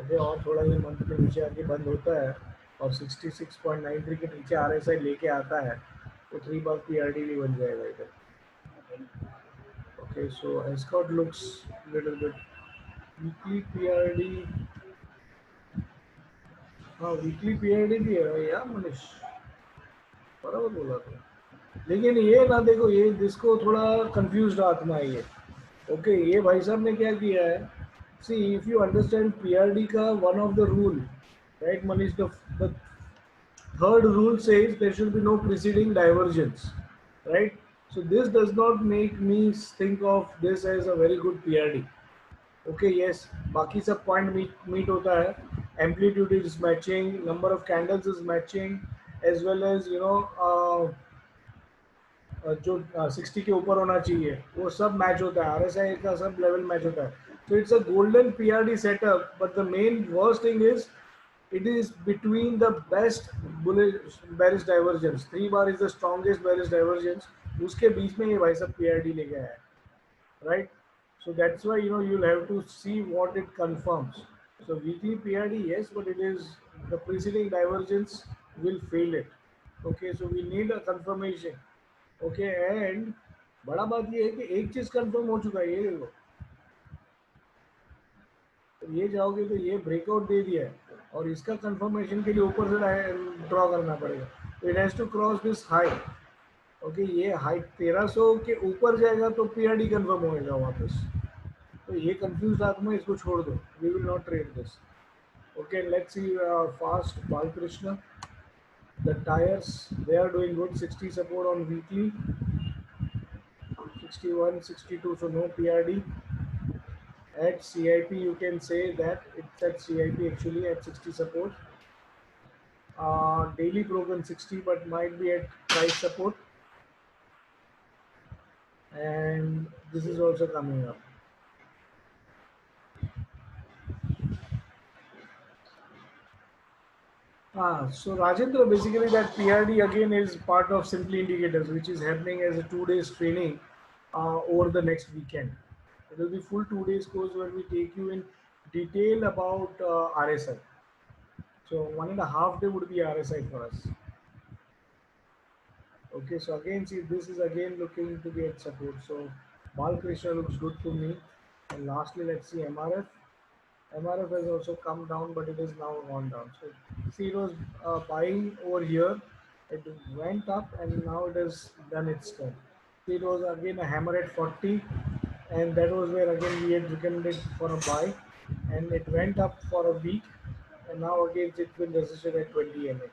S1: Okay, और थोड़ा ये month के नीचे आके बंद होता है और 66.93 के नीचे RSI लेके आता है तो 3 bar PRD भी बन जाएगा इधर. Okay, so Escort looks little bit weekly PRD. हाँ, वीकली PRD भी है यार मनीष, बराबर बोला था. लेकिन ये ना देखो, ये जिसको थोड़ा कंफ्यूज्ड आत्मा है ये. ओके, ये भाई साहब ने क्या किया है. See if you understand PRD का one of the rule, right Manish, the third rule says there should be no preceding divergence, right? So this does not make me think of this as a very good PRD. Okay, yes, बाकी सब point meet होता है. Amplitude is matching, number of candles is matching, as well as जो 60 के ऊपर होना चाहिए वो सब मैच होता है. RSI का सब लेवल मैच होता है. So it's a golden PRD setup, but the main worst thing is it is between the best bullish bearish divergence. 3 bar is the strongest bearish divergence. उसके बीच में ये भाई सब PRD ले गया है, right? So that's why you'll have to see what it confirms. So weekly PRD, yes, but it is the preceding divergence will fail it. Okay, so we need a confirmation. Okay, and बड़ा बात ये है कि एक चीज confirm हो चुका है. ये देखो, तो ये जाओगे तो ये ब्रेकआउट दे दिया है और इसका कंफर्मेशन के लिए ऊपर से ड्रॉ करना पड़ेगा. तो it has to cross this high. Okay, ये हाई 1300 के ऊपर जाएगा तो PRD कंफर्म होएगा वापस. तो ये कंफ्यूज आदमी इसको छोड़ दो. We will not trade this. Okay, let's see fast Balkrishna. The tires, they are doing good. 60 support on weekly, 61, 62, so no PRD. At CIP, you can say that it's at CIP actually at 60 support. Daily broken 60, but might be at price support. And this is also coming up. So Rajendra, basically that PRD again is part of Simply Indicators, which is happening as a 2 days training over the next weekend. It will be full 2 days course where we take you in detail about RSI. So 1.5 day would be RSI for us. Okay, so again, see, this is again looking to be at support. So Balkrishna looks good to me. And lastly, let's see MRF. MRF has also come down, but it is now gone down. So see, it was buying over here. It went up and now it has done its turn. See, it was again a hammer at 40, and that was where again we had recommended for a buy, and it went up for a week, and now again it's been resisted at 20 MA.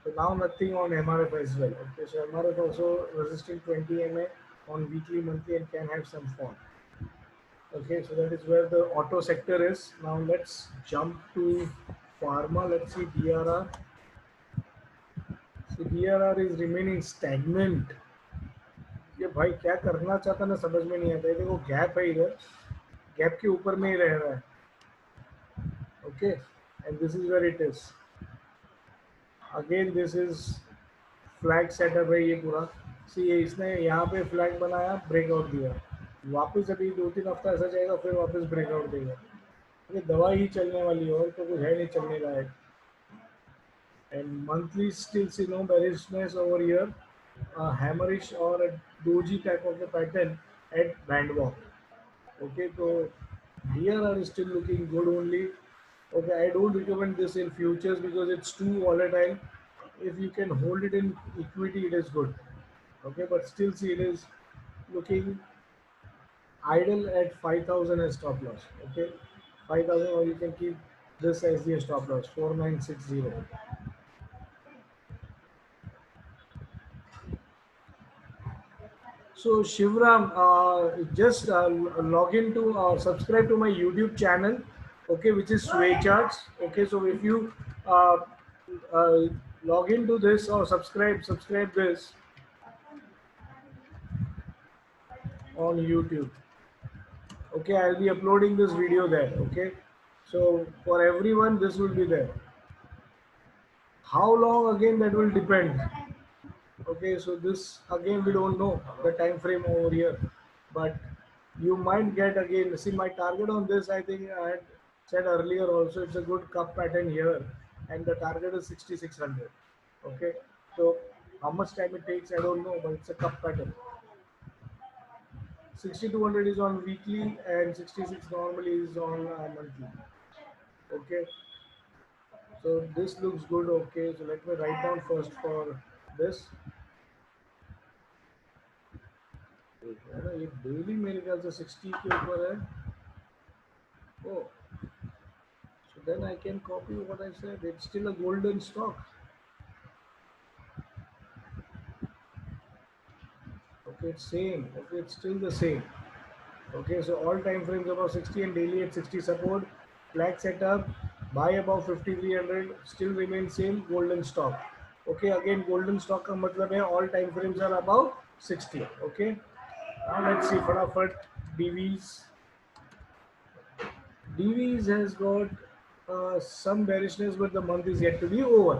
S1: So now nothing on MRF as well. Okay, so MRF also resisting 20 MA on weekly, monthly, and can have some fall. Okay, so that is where the auto sector is. Now let's jump to pharma. Let's see DRR. So DRR is remaining stagnant. ये भाई क्या करना चाहता ना समझ में नहीं आता है. देखो गैप है इधर, गैप के ऊपर में ही रह रहा है. Okay, and this is where it is. Again this is flag setup है ये पूरा. सी ये इसने यहाँ पे फ्लैग बनाया, ब्रेकआउट दिया, वापस अभी 2-3 हफ्ता ऐसा जाएगा, फिर वापस ब्रेकआउट देगा. ये दवा ही चलने वाली है और तो कुछ है नहीं चलने लायक. And monthly still see no bearishness over here, a hammerish or a doji type of a pattern at band walk. Okay, so here are still looking good only. Okay, I don't recommend this in futures because it's too volatile. If you can hold it in equity, it is good. Okay, but still see it is looking idle at 5,000 as stop loss. Okay, 5,000, or you can keep this as the stop loss 4960. So Shivram, just log into subscribe to my YouTube channel, okay, which is Sway Charts. Okay, so if you uh, uh, log into this or subscribe this on YouTube. Okay, I'll be uploading this video there. Okay, so for everyone, this will be there. How long again? That will depend. Okay, so this again we don't know the time frame over here, but you might get again. See my target on this. I think I had said earlier also. It's a good cup pattern here, and the target is 6600. Okay, so how much time it takes I don't know, but it's a cup pattern. 6200 is on weekly, and 66 normally is on monthly. Okay, so this looks good. Okay, so let me write down first for this. है ना, ये daily मेरे ख्याल से 60 के ऊपर है. Oh, so then I can copy what I said. It's still a golden stock. Okay, it's same. Okay, it's still the same. Okay, so all time frames above 60 and daily at 60 support. Flag setup, buy above 5300, still remain same, golden stock. Okay, again golden stock का मतलब है all time frames are above 60. Okay, now let's see फटाफट DVs. DVs has got some bearishness, but the month is yet to be over.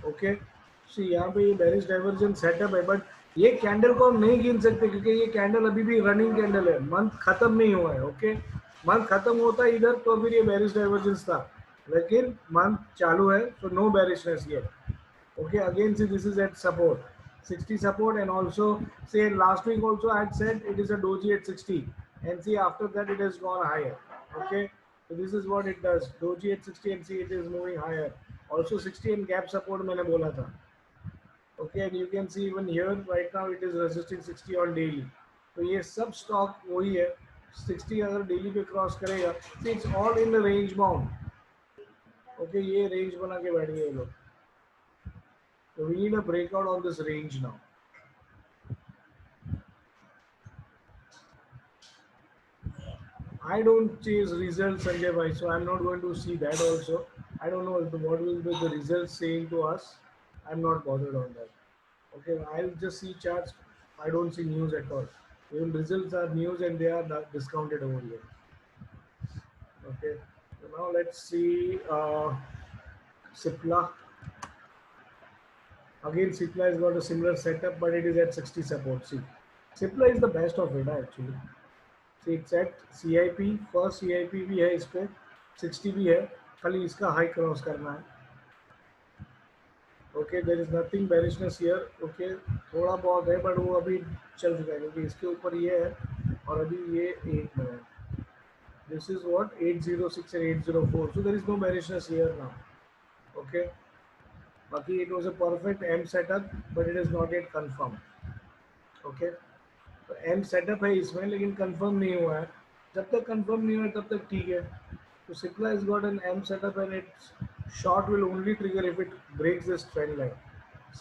S1: Okay, so यहाँ पे ये bearish divergence setup है, but ये candle को हम नहीं गिन सकते क्योंकि ये कैंडल अभी भी रनिंग कैंडल है, मंथ खत्म नहीं हुआ है. ओके, मंथ खत्म होता है इधर तो फिर ये bearish divergence था, लेकिन मंथ चालू है, so no bearishness yet. Okay, again see this is at support 60 support, and also say last week also I had said it is a doji at 60, and see after that it has gone higher. Okay, so this is what it does, doji at 60, and see it is moving higher. Also 60 and gap support मैंने बोला था. Okay, and you can see even here right now it is resisting 60 on daily. तो ये सब stock वही है, 60 अगर daily पे क्रॉस करेगा, see it's all in the range bound. Okay, ये रेंज बना के बैठ गए ये लोग. So we need a breakout on this range now. I don't chase results, Sanjay bhai, so I'm not going to see that also. I don't know what will be the results saying to us. I'm not bothered on that. Okay, I'll just see charts. I don't see news at all. Even results are news and they are discounted over here. Okay, so now let's see Cipla. Again, Cipla has got a similar setup, but it is at 60 support. See, Cipla is the best of it actually. See, it's at CIP, first CIP भी है इस पे, 60 भी है, खाली इसका high cross करना है. Okay, there is nothing bearishness here. Okay, थोड़ा बहुत है बट वो अभी चल चुका है क्योंकि इसके ऊपर ये है और अभी ये 8 में है. This is what 806 and 804, so there is no bearishness here now. Okay, बाकी it was a perfect M setup but it is not yet confirmed. Okay, तो एम सेटअप है इसमें लेकिन कंफर्म नहीं हुआ है. जब तक कंफर्म नहीं हुआ तब तक ठीक है. तो Cipla is got an M setup and it's short will only trigger if it breaks this trend line.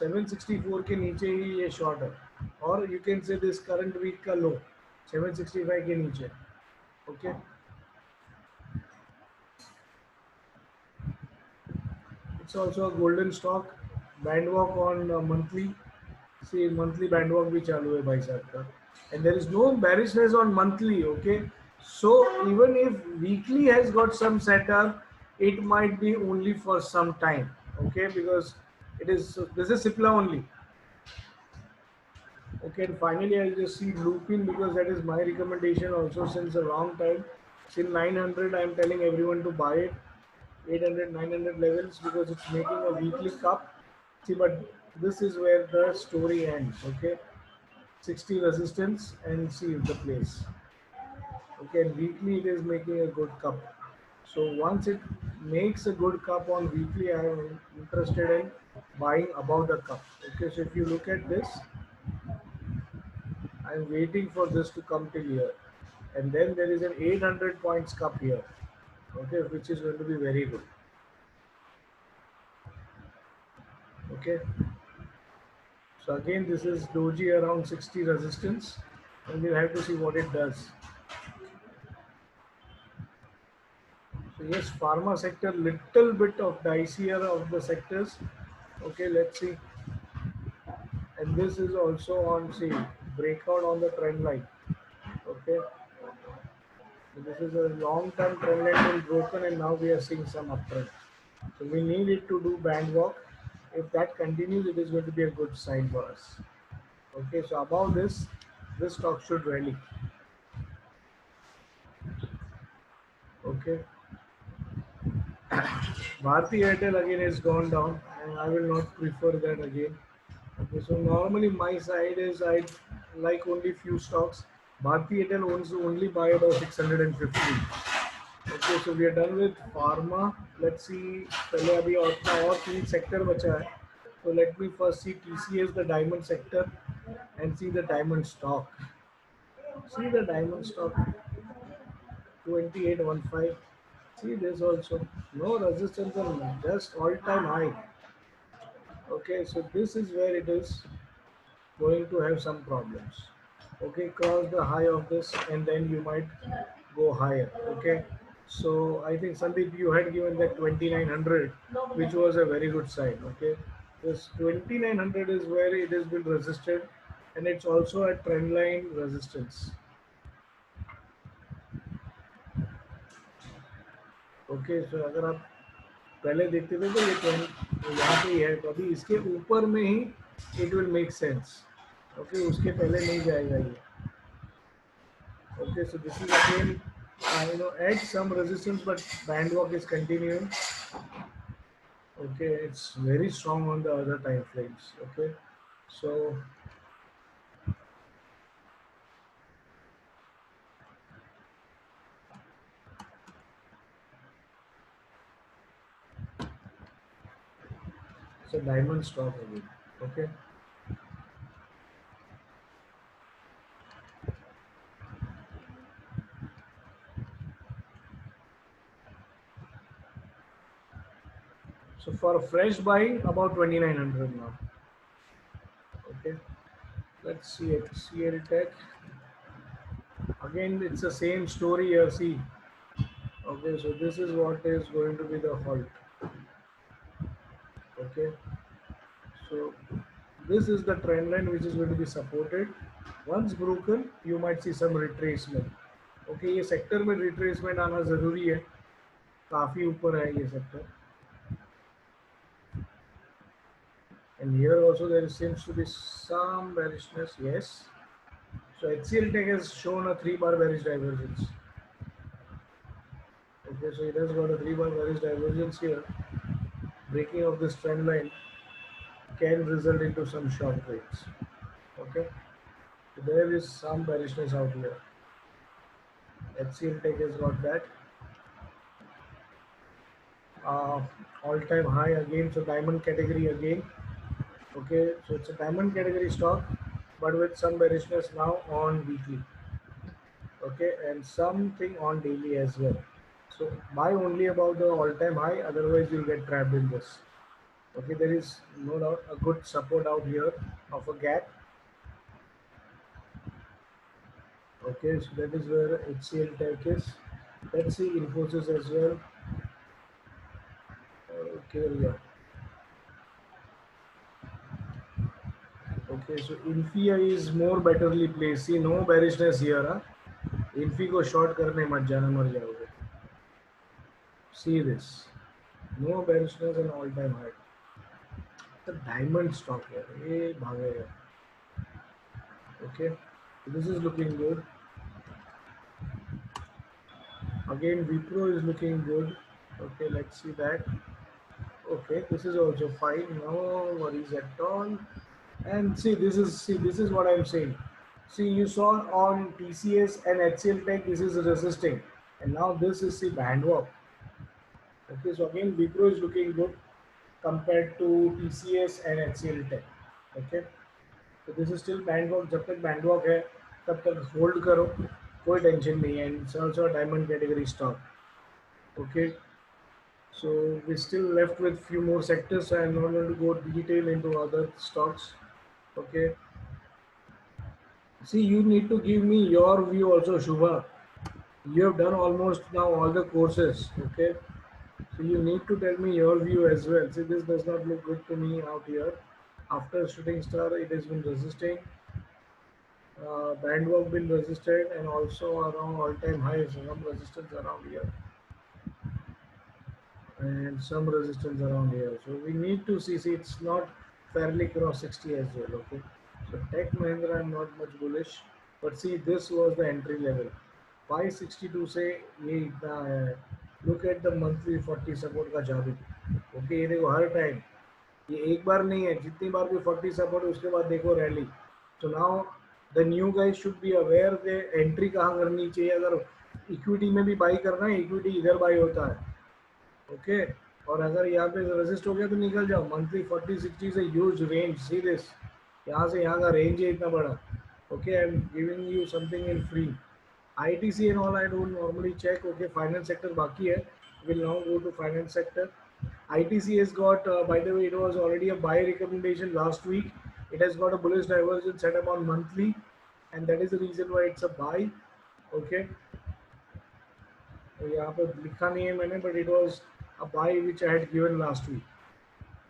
S1: 764 के नीचे ही ये शॉर्ट है, और you can say this current week का लो 765 के नीचे. Okay, it's also a golden stock. Band walk on monthly. See, monthly band walk भी चालू है भाई साहब का. And there is no bearishness on monthly. Okay, so even if weekly has got some setup, it might be only for some time. Okay, because it is this is Cipla only. Okay, and finally I'll just see Lupin because that is my recommendation also since a long time. Since 900, I'm telling everyone to buy it. 800, 900 levels because it's making a weekly cup. See, but this is where the story ends. Okay, 60 resistance and see the place. Okay, and weekly it is making a good cup. So once it makes a good cup on weekly, I am interested in buying above the cup. Okay, so if you look at this, I'm waiting for this to come till here. And then there is an 800 points cup here, okay, which is going to be very good. Okay, so again, this is doji around 60 resistance, and we'll have to see what it does. So yes, pharma sector, little bit of dicier of the sectors. Okay, let's see. And this is also on, see, breakout on the trend line. Okay, so this is a long-term trend line been broken, and now we are seeing some uptrend. So we need it to do band walk. If that continues, it is going to be a good sign for us. Okay, so above this stock should rally. Okay, Bharti Airtel again has gone down, and I will not prefer that again. Okay, so normally my side is I like only few stocks. Bharti Airtel owns only buy about 650. Okay, so we are done with pharma. Let's see. पहले अभी और तीन sector बचा है. So let me first see TCS, the diamond sector, and see the diamond stock. See the diamond stock 2815. See this also. No resistance on just all time high. Okay, so this is where it is going to have some problems. Okay, cross the high of this and then you might go higher. Okay, so I think Sandeep, you had given that 2900, which was a very good sign. Okay, this 2900 is where it has been resisted, and it's also a trend line resistance. Okay, so अगर आप पहले देखते थे तो ये trend यहाँ पे ही है, तो अभी इसके ऊपर में ही it will make sense. Okay, उसके पहले नहीं जाएगा ये. Okay, so this is again at some resistance, but band walk is continuing. Okay, it's very strong on the other time frames. Okay, so it's a diamond stock again. Okay, so for a fresh buy about 2900 now. Okay, let's see it. See it. Again, it's the same story here. See, okay, so this is what is going to be the halt. Okay, so this is the trend line which is going to be supported. Once broken, you might see some retracement. Okay, ये sector में retracement आना जरूरी है. काफी ऊपर है ये sector. And here also there seems to be some bearishness. Yes. So HCL Tech has shown a 3-bar bearish divergence. Okay, so it has got a 3-bar bearish divergence here. Breaking of this trend line can result into some short trades. Okay, so there is some bearishness out here. HCL Tech has got that. All-time high again, so diamond category again. Okay, so it's a diamond category stock, but with some bearishness now on weekly. Okay, and something on daily as well. So buy only about the all-time high, otherwise you'll get trapped in this. Okay, there is no doubt a good support out here of a gap. Okay, so that is where HCL Tech is. Let's see Infosys as well. Okay, yeah. Okay, so Infia is more betterly placed. See, no bearishness here. Huh? Infi को short करने मत जाना, मर जाओगे. See this. No bearishness and all-time high. The diamond stock here. ये भागेगा. Okay. So this is looking good. Again, Wipro is looking good. Okay, let's see that. Okay, this is also fine. No worries at all. And see this is what I'm saying. See, you saw on TCS and HCL Tech, this is resisting, and now this is the band walk. Okay, so again, Wipro is looking good compared to TCS and HCL Tech. Okay, so this is still band walk. जब तक band walk है, तब तक hold करो, कोई tension नहीं है. And it's also a diamond category stock. Okay, so we're still left with few more sectors. So I'm not going to go detail into other stocks. Okay. See, you need to give me your view also, Shubha. You have done almost now all the courses. Okay. So you need to tell me your view as well. See, this does not look good to me out here. After shooting star, it has been resisting. Band walk been resisted and also around all-time highs, some resistance around here and some resistance around here. So we need to see it's not fairly cross 60 as well. Okay. So Tech Mahindra, I'm not much bullish, but see this was the entry level. 562 से ये इतना है. Look at the monthly 40 support का जादू. Okay, ये देखो हर time, ये एक बार नहीं है, जितनी बार भी 40 सपोर्ट उसके बाद देखो रैली. तो now the new guys should be aware के एंट्री कहाँ करनी चाहिए. अगर इक्विटी में भी बाई करना है, इक्विटी इधर बाई होता है. ओके, और अगर यहाँ पे रेजिस्ट हो गया तो निकल जाओ. मंथली 40-60 से ह्यूज रेंज. सी दिस, यहाँ से यहाँ का रेंज है इतना बड़ा. Okay, I am giving you something in free. ITC and all I don't normally check. Okay, finance sector बाकी है. We'll now go to finance sector. ITC has got, by the way, it was already a buy recommendation last week. It has got a bullish divergence set up on monthly, and that is the reason why it's a buy. Okay, तो यहाँ पे लिखा नहीं है मैंने, but it was a buy which I had given last week.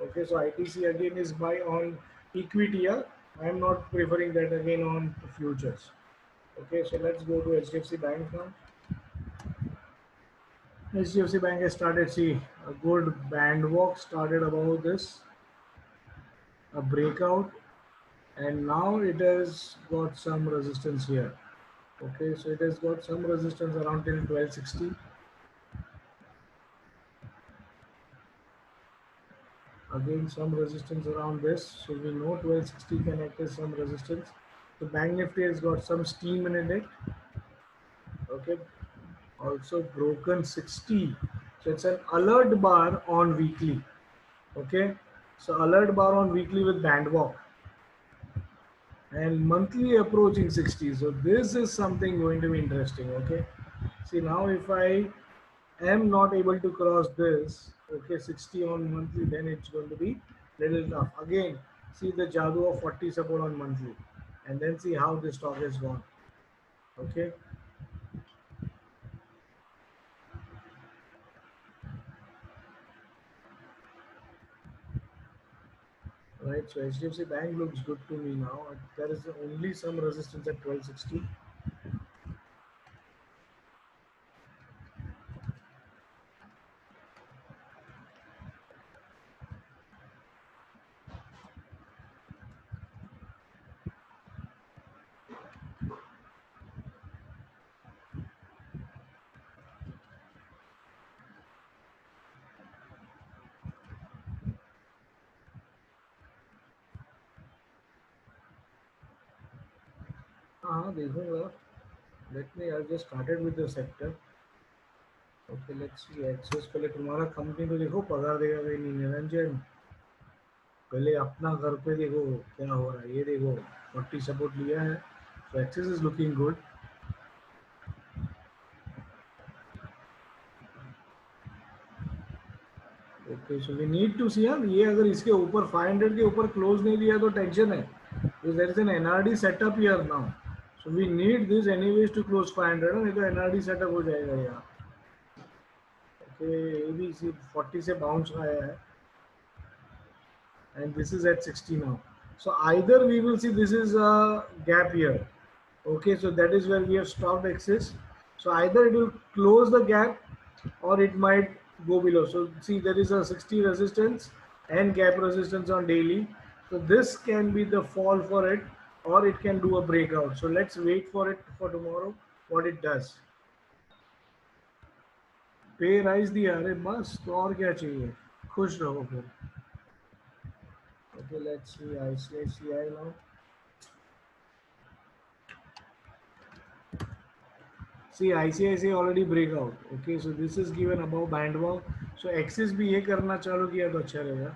S1: Okay, so ITC again is buy on equity. Yeah? I am not preferring that again on futures. Okay, so let's go to HDFC Bank now. HDFC Bank has started, see, a good band walk started above this, a breakout, and now it has got some resistance here. Okay, so it has got some resistance around till 1260. Again, some resistance around this. So we know 1260 can act as some resistance. The Bank Nifty has got some steam in it. Okay, also broken 60. So it's an alert bar on weekly. Okay, so alert bar on weekly with band walk and monthly approaching 60. So this is something going to be interesting. Okay, see now if I am not able to cross this, okay, 60 on monthly, then it's going to be little tough. Again, see the jadoo of 40 support on monthly, and then see how this stock has gone. Okay. Right, so HDFC Bank looks good to me now. There is only some resistance at 1260. हाँ देखूंगा. Let me. I just started with the sector. Okay, let's see. Access पहले तुम्हारा company तो देखो पगार देगा कि नहीं निरंजन. पहले अपना घर पे देखो क्या हो रहा है. ये देखो 40 सपोर्ट लिया है. So Axis is looking good. Okay, so we need to see. यार ये अगर इसके ऊपर 500 के ऊपर क्लोज नहीं लिया तो टेंशन है. Because there is an NRD setup here now. So we need this anyways to close 500 ना, नहीं तो NRD सेटअप हो जाएगा यहाँ. Okay, ABC 40 से bounce आया है and this is at 60 now. So either we will see this is a gap here. Okay, so that is where we have stopped excess. So either it will close the gap or it might go below. So see, there is a 60 resistance and gap resistance on daily. So this can be the fall for it, or it can do a breakout. So let's wait for it for tomorrow what it does. पे rise दिया, अरे बस तो और क्या चाहिए, खुश रहो फिर. Okay, let's see ICICI now. See, ICICI already break out. Okay, so this is given above band wall. So Axis भी ये करना चालू किया तो अच्छा रहेगा.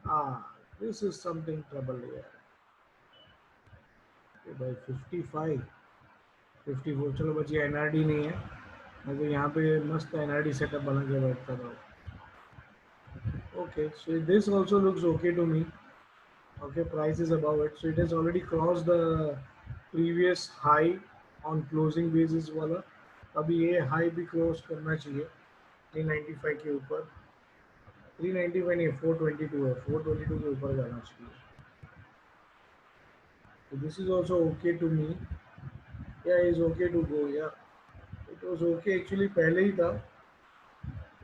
S1: Ah, this is something trouble here. Okay, भाई 55, 54 चलो बची NRD नहीं है. मैं तो यहाँ पे मस्त NRD सेटअप बना के बैठता था. Okay, so this also looks okay to me. Okay, price is above it, so it has already crossed the previous high on closing basis वाला. अभी ये high भी cross करना चाहिए 395 के ऊपर. 395 नहीं, 422 है, 422 के ऊपर जाना चाहिए. So this is also okay to me. Yeah, is okay to go. Yeah, it was okay actually पहले ही था.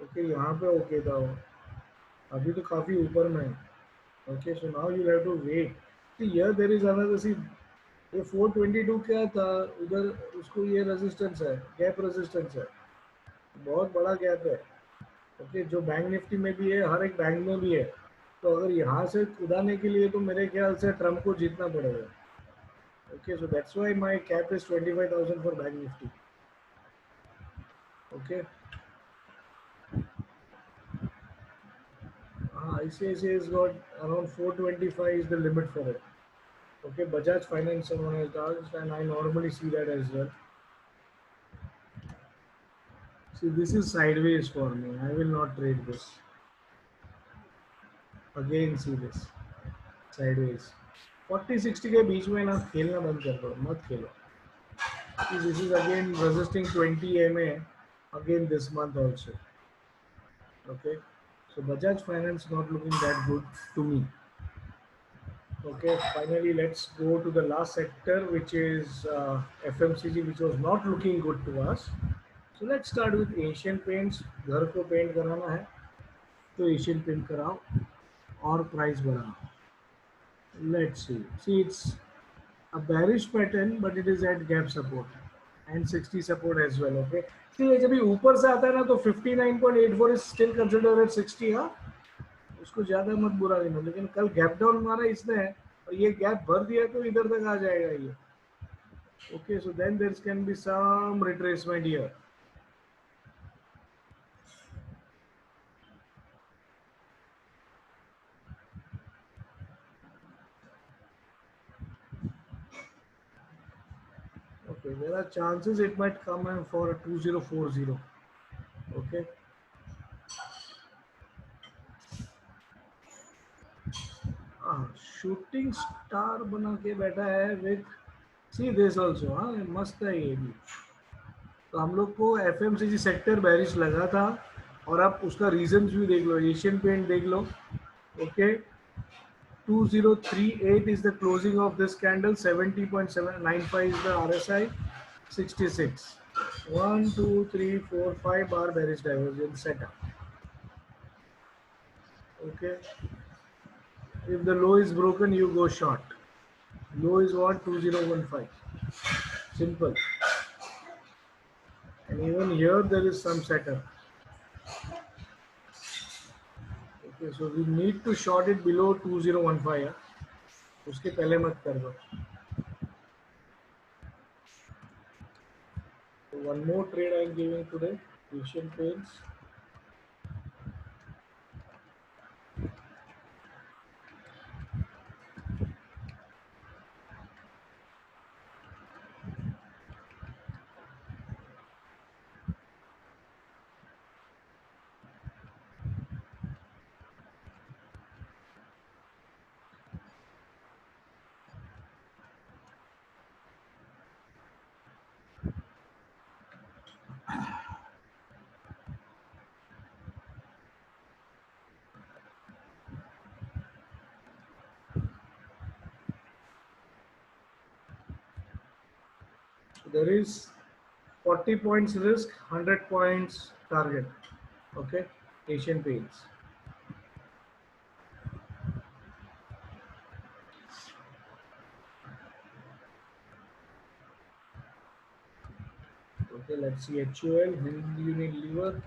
S1: Okay, यहाँ पे okay था वो. अभी तो काफी ऊपर में है. Okay, so now you have to wait. See, here there is another. See, ये 422 क्या था उधर, उसको ये रेजिस्टेंस है, गैप रेजिस्टेंस है, बहुत बड़ा गैप है. ओके, जो बैंक निफ्टी में भी है, हर एक बैंक में भी है. तो अगर यहाँ से उड़ाने के लिए तो मेरे ख्याल से ट्रम्प को जीतना पड़ेगा. Okay, so that's why my cap is 25,000 for bank Nifty. Okay, हाँ, ICICI has got around 425 is the limit for it. Okay, Bajaj Finance someone has asked, and I normally see that as well. See, this is sideways for me. I will not trade this. Again, see this sideways. 40-60 के बीच में ना खेलना बंद कर दो, मत खेलो. See, this is again resisting 20 MA again this month also. Okay, so Bajaj Finance not looking that good to me. Okay, finally let's go to the last sector, which is FMCG, which was not looking good to us. So let's start with Asian Paints. घर को paint कराना है तो Asian paint कराओ और price बढ़ाओ. Let's see. See, it's a bearish pattern, but it is at gap support and 60 support as well. Okay. See, जब ये ऊपर से आता है ना तो 59.84 is still considered at 60. हाँ, उसको ज्यादा मत बुरा गिनो. लेकिन कल गैप डाउन मारा इसने और ये गैप भर दिया तो इधर तक आ जाएगा ये. Okay, so then there can be some retracement here. Okay, there are chances it might come in for a 2040. Okay. Shooting star बना के बैठा है विद, सी दिस आल्सो. हाँ, मस्त है ये भी. तो हम लोग को एफएमसीजी सेक्टर बेरिश लगा था और आप उसका रीजंस भी देख लो. एशियन पेंट देख लो. Okay, 2038 is the closing of this candle. 70.795 is the RSI. 66. 1 2 3 4 5 bar bearish divergence setup. Okay, if the low is broken you go short. Low is what? 2015. Simple. And even here there is some setup. Okay, so we need to short it below 2015. उसके पहले मत कर दो. So one more trade I am giving today. Asian Paints. there is 40 points risk, 100 points target. Okay, Asian Paints. Okay, let's see HUL, Hindu Unilever.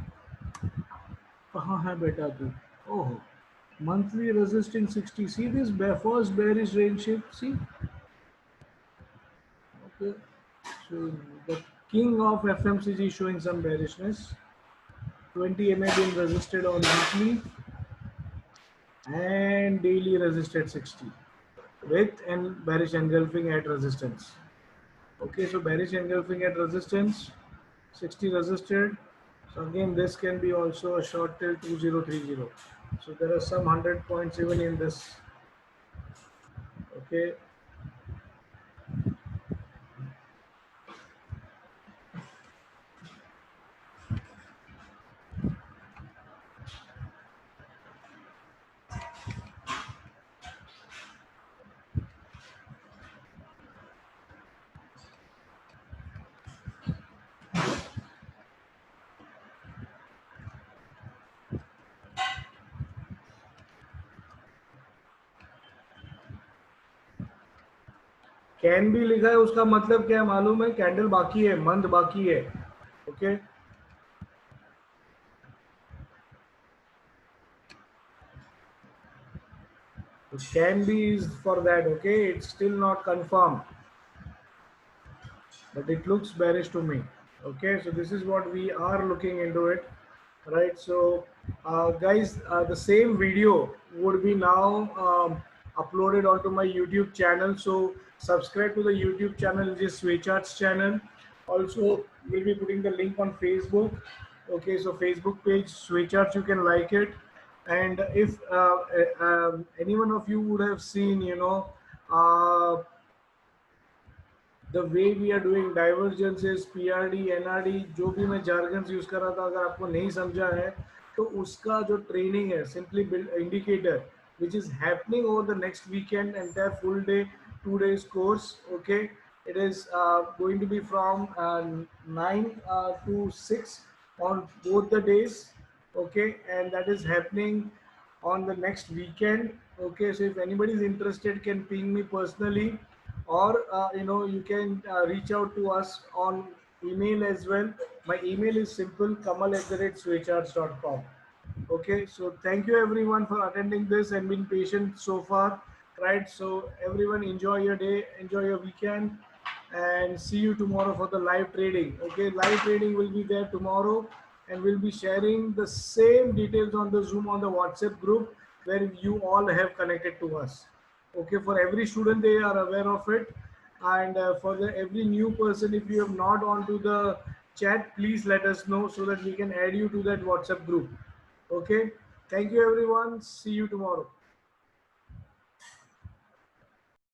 S1: कहाँ है बेटा तू? Oh, monthly resisting 60. See this first bearish range shift. See, okay. So the king of FMCG showing some bearishness. 20 MA being resisted on weekly and daily resisted 60 with and bearish engulfing at resistance. Okay, so bearish engulfing at resistance, 60 resisted. So again, this can be also a short till 2030. So there are some 100 points even in this. Okay, can भी लिखा है, उसका मतलब क्या है मालूम है? Candle बाकी है, मंद बाकी है. Okay, can be is for that. Okay, it's still not confirmed, but it looks bearish to me. Okay, so this is what we are looking into it, right? So guys, the same video would be now uploaded onto my YouTube channel, so subscribe to the YouTube channel, which is Swaycharts channel. Also, we'll be putting the link on Facebook. Okay, so Facebook page Swaycharts, you can like it. And if any one of you would have seen, uh, the way we are doing divergences, PRD, NRD, जो भी मैं jargons use कर रहा था, अगर आपको नहीं समझा है तो उसका जो ट्रेनिंग है, simply build indicator, which is happening over the next weekend, entire full day, 2 days course. Okay, it is going to be from 9 to 6 on both the days. Okay, and that is happening on the next weekend. Okay, so if anybody is interested, can ping me personally, or you can reach out to us on email as well. My email is simple, kamal@swaycharts.com. Okay, so thank you everyone for attending this and being patient so far, right? So everyone, enjoy your day, enjoy your weekend, and see you tomorrow for the live trading. Okay, live trading will be there tomorrow, and we'll be sharing the same details on the Zoom, on the WhatsApp group where you all have connected to us. Okay, for every student, they are aware of it, and for the every new person, if you have not onto the chat, please let us know so that we can add you to that WhatsApp group. Okay, thank you everyone, see you tomorrow.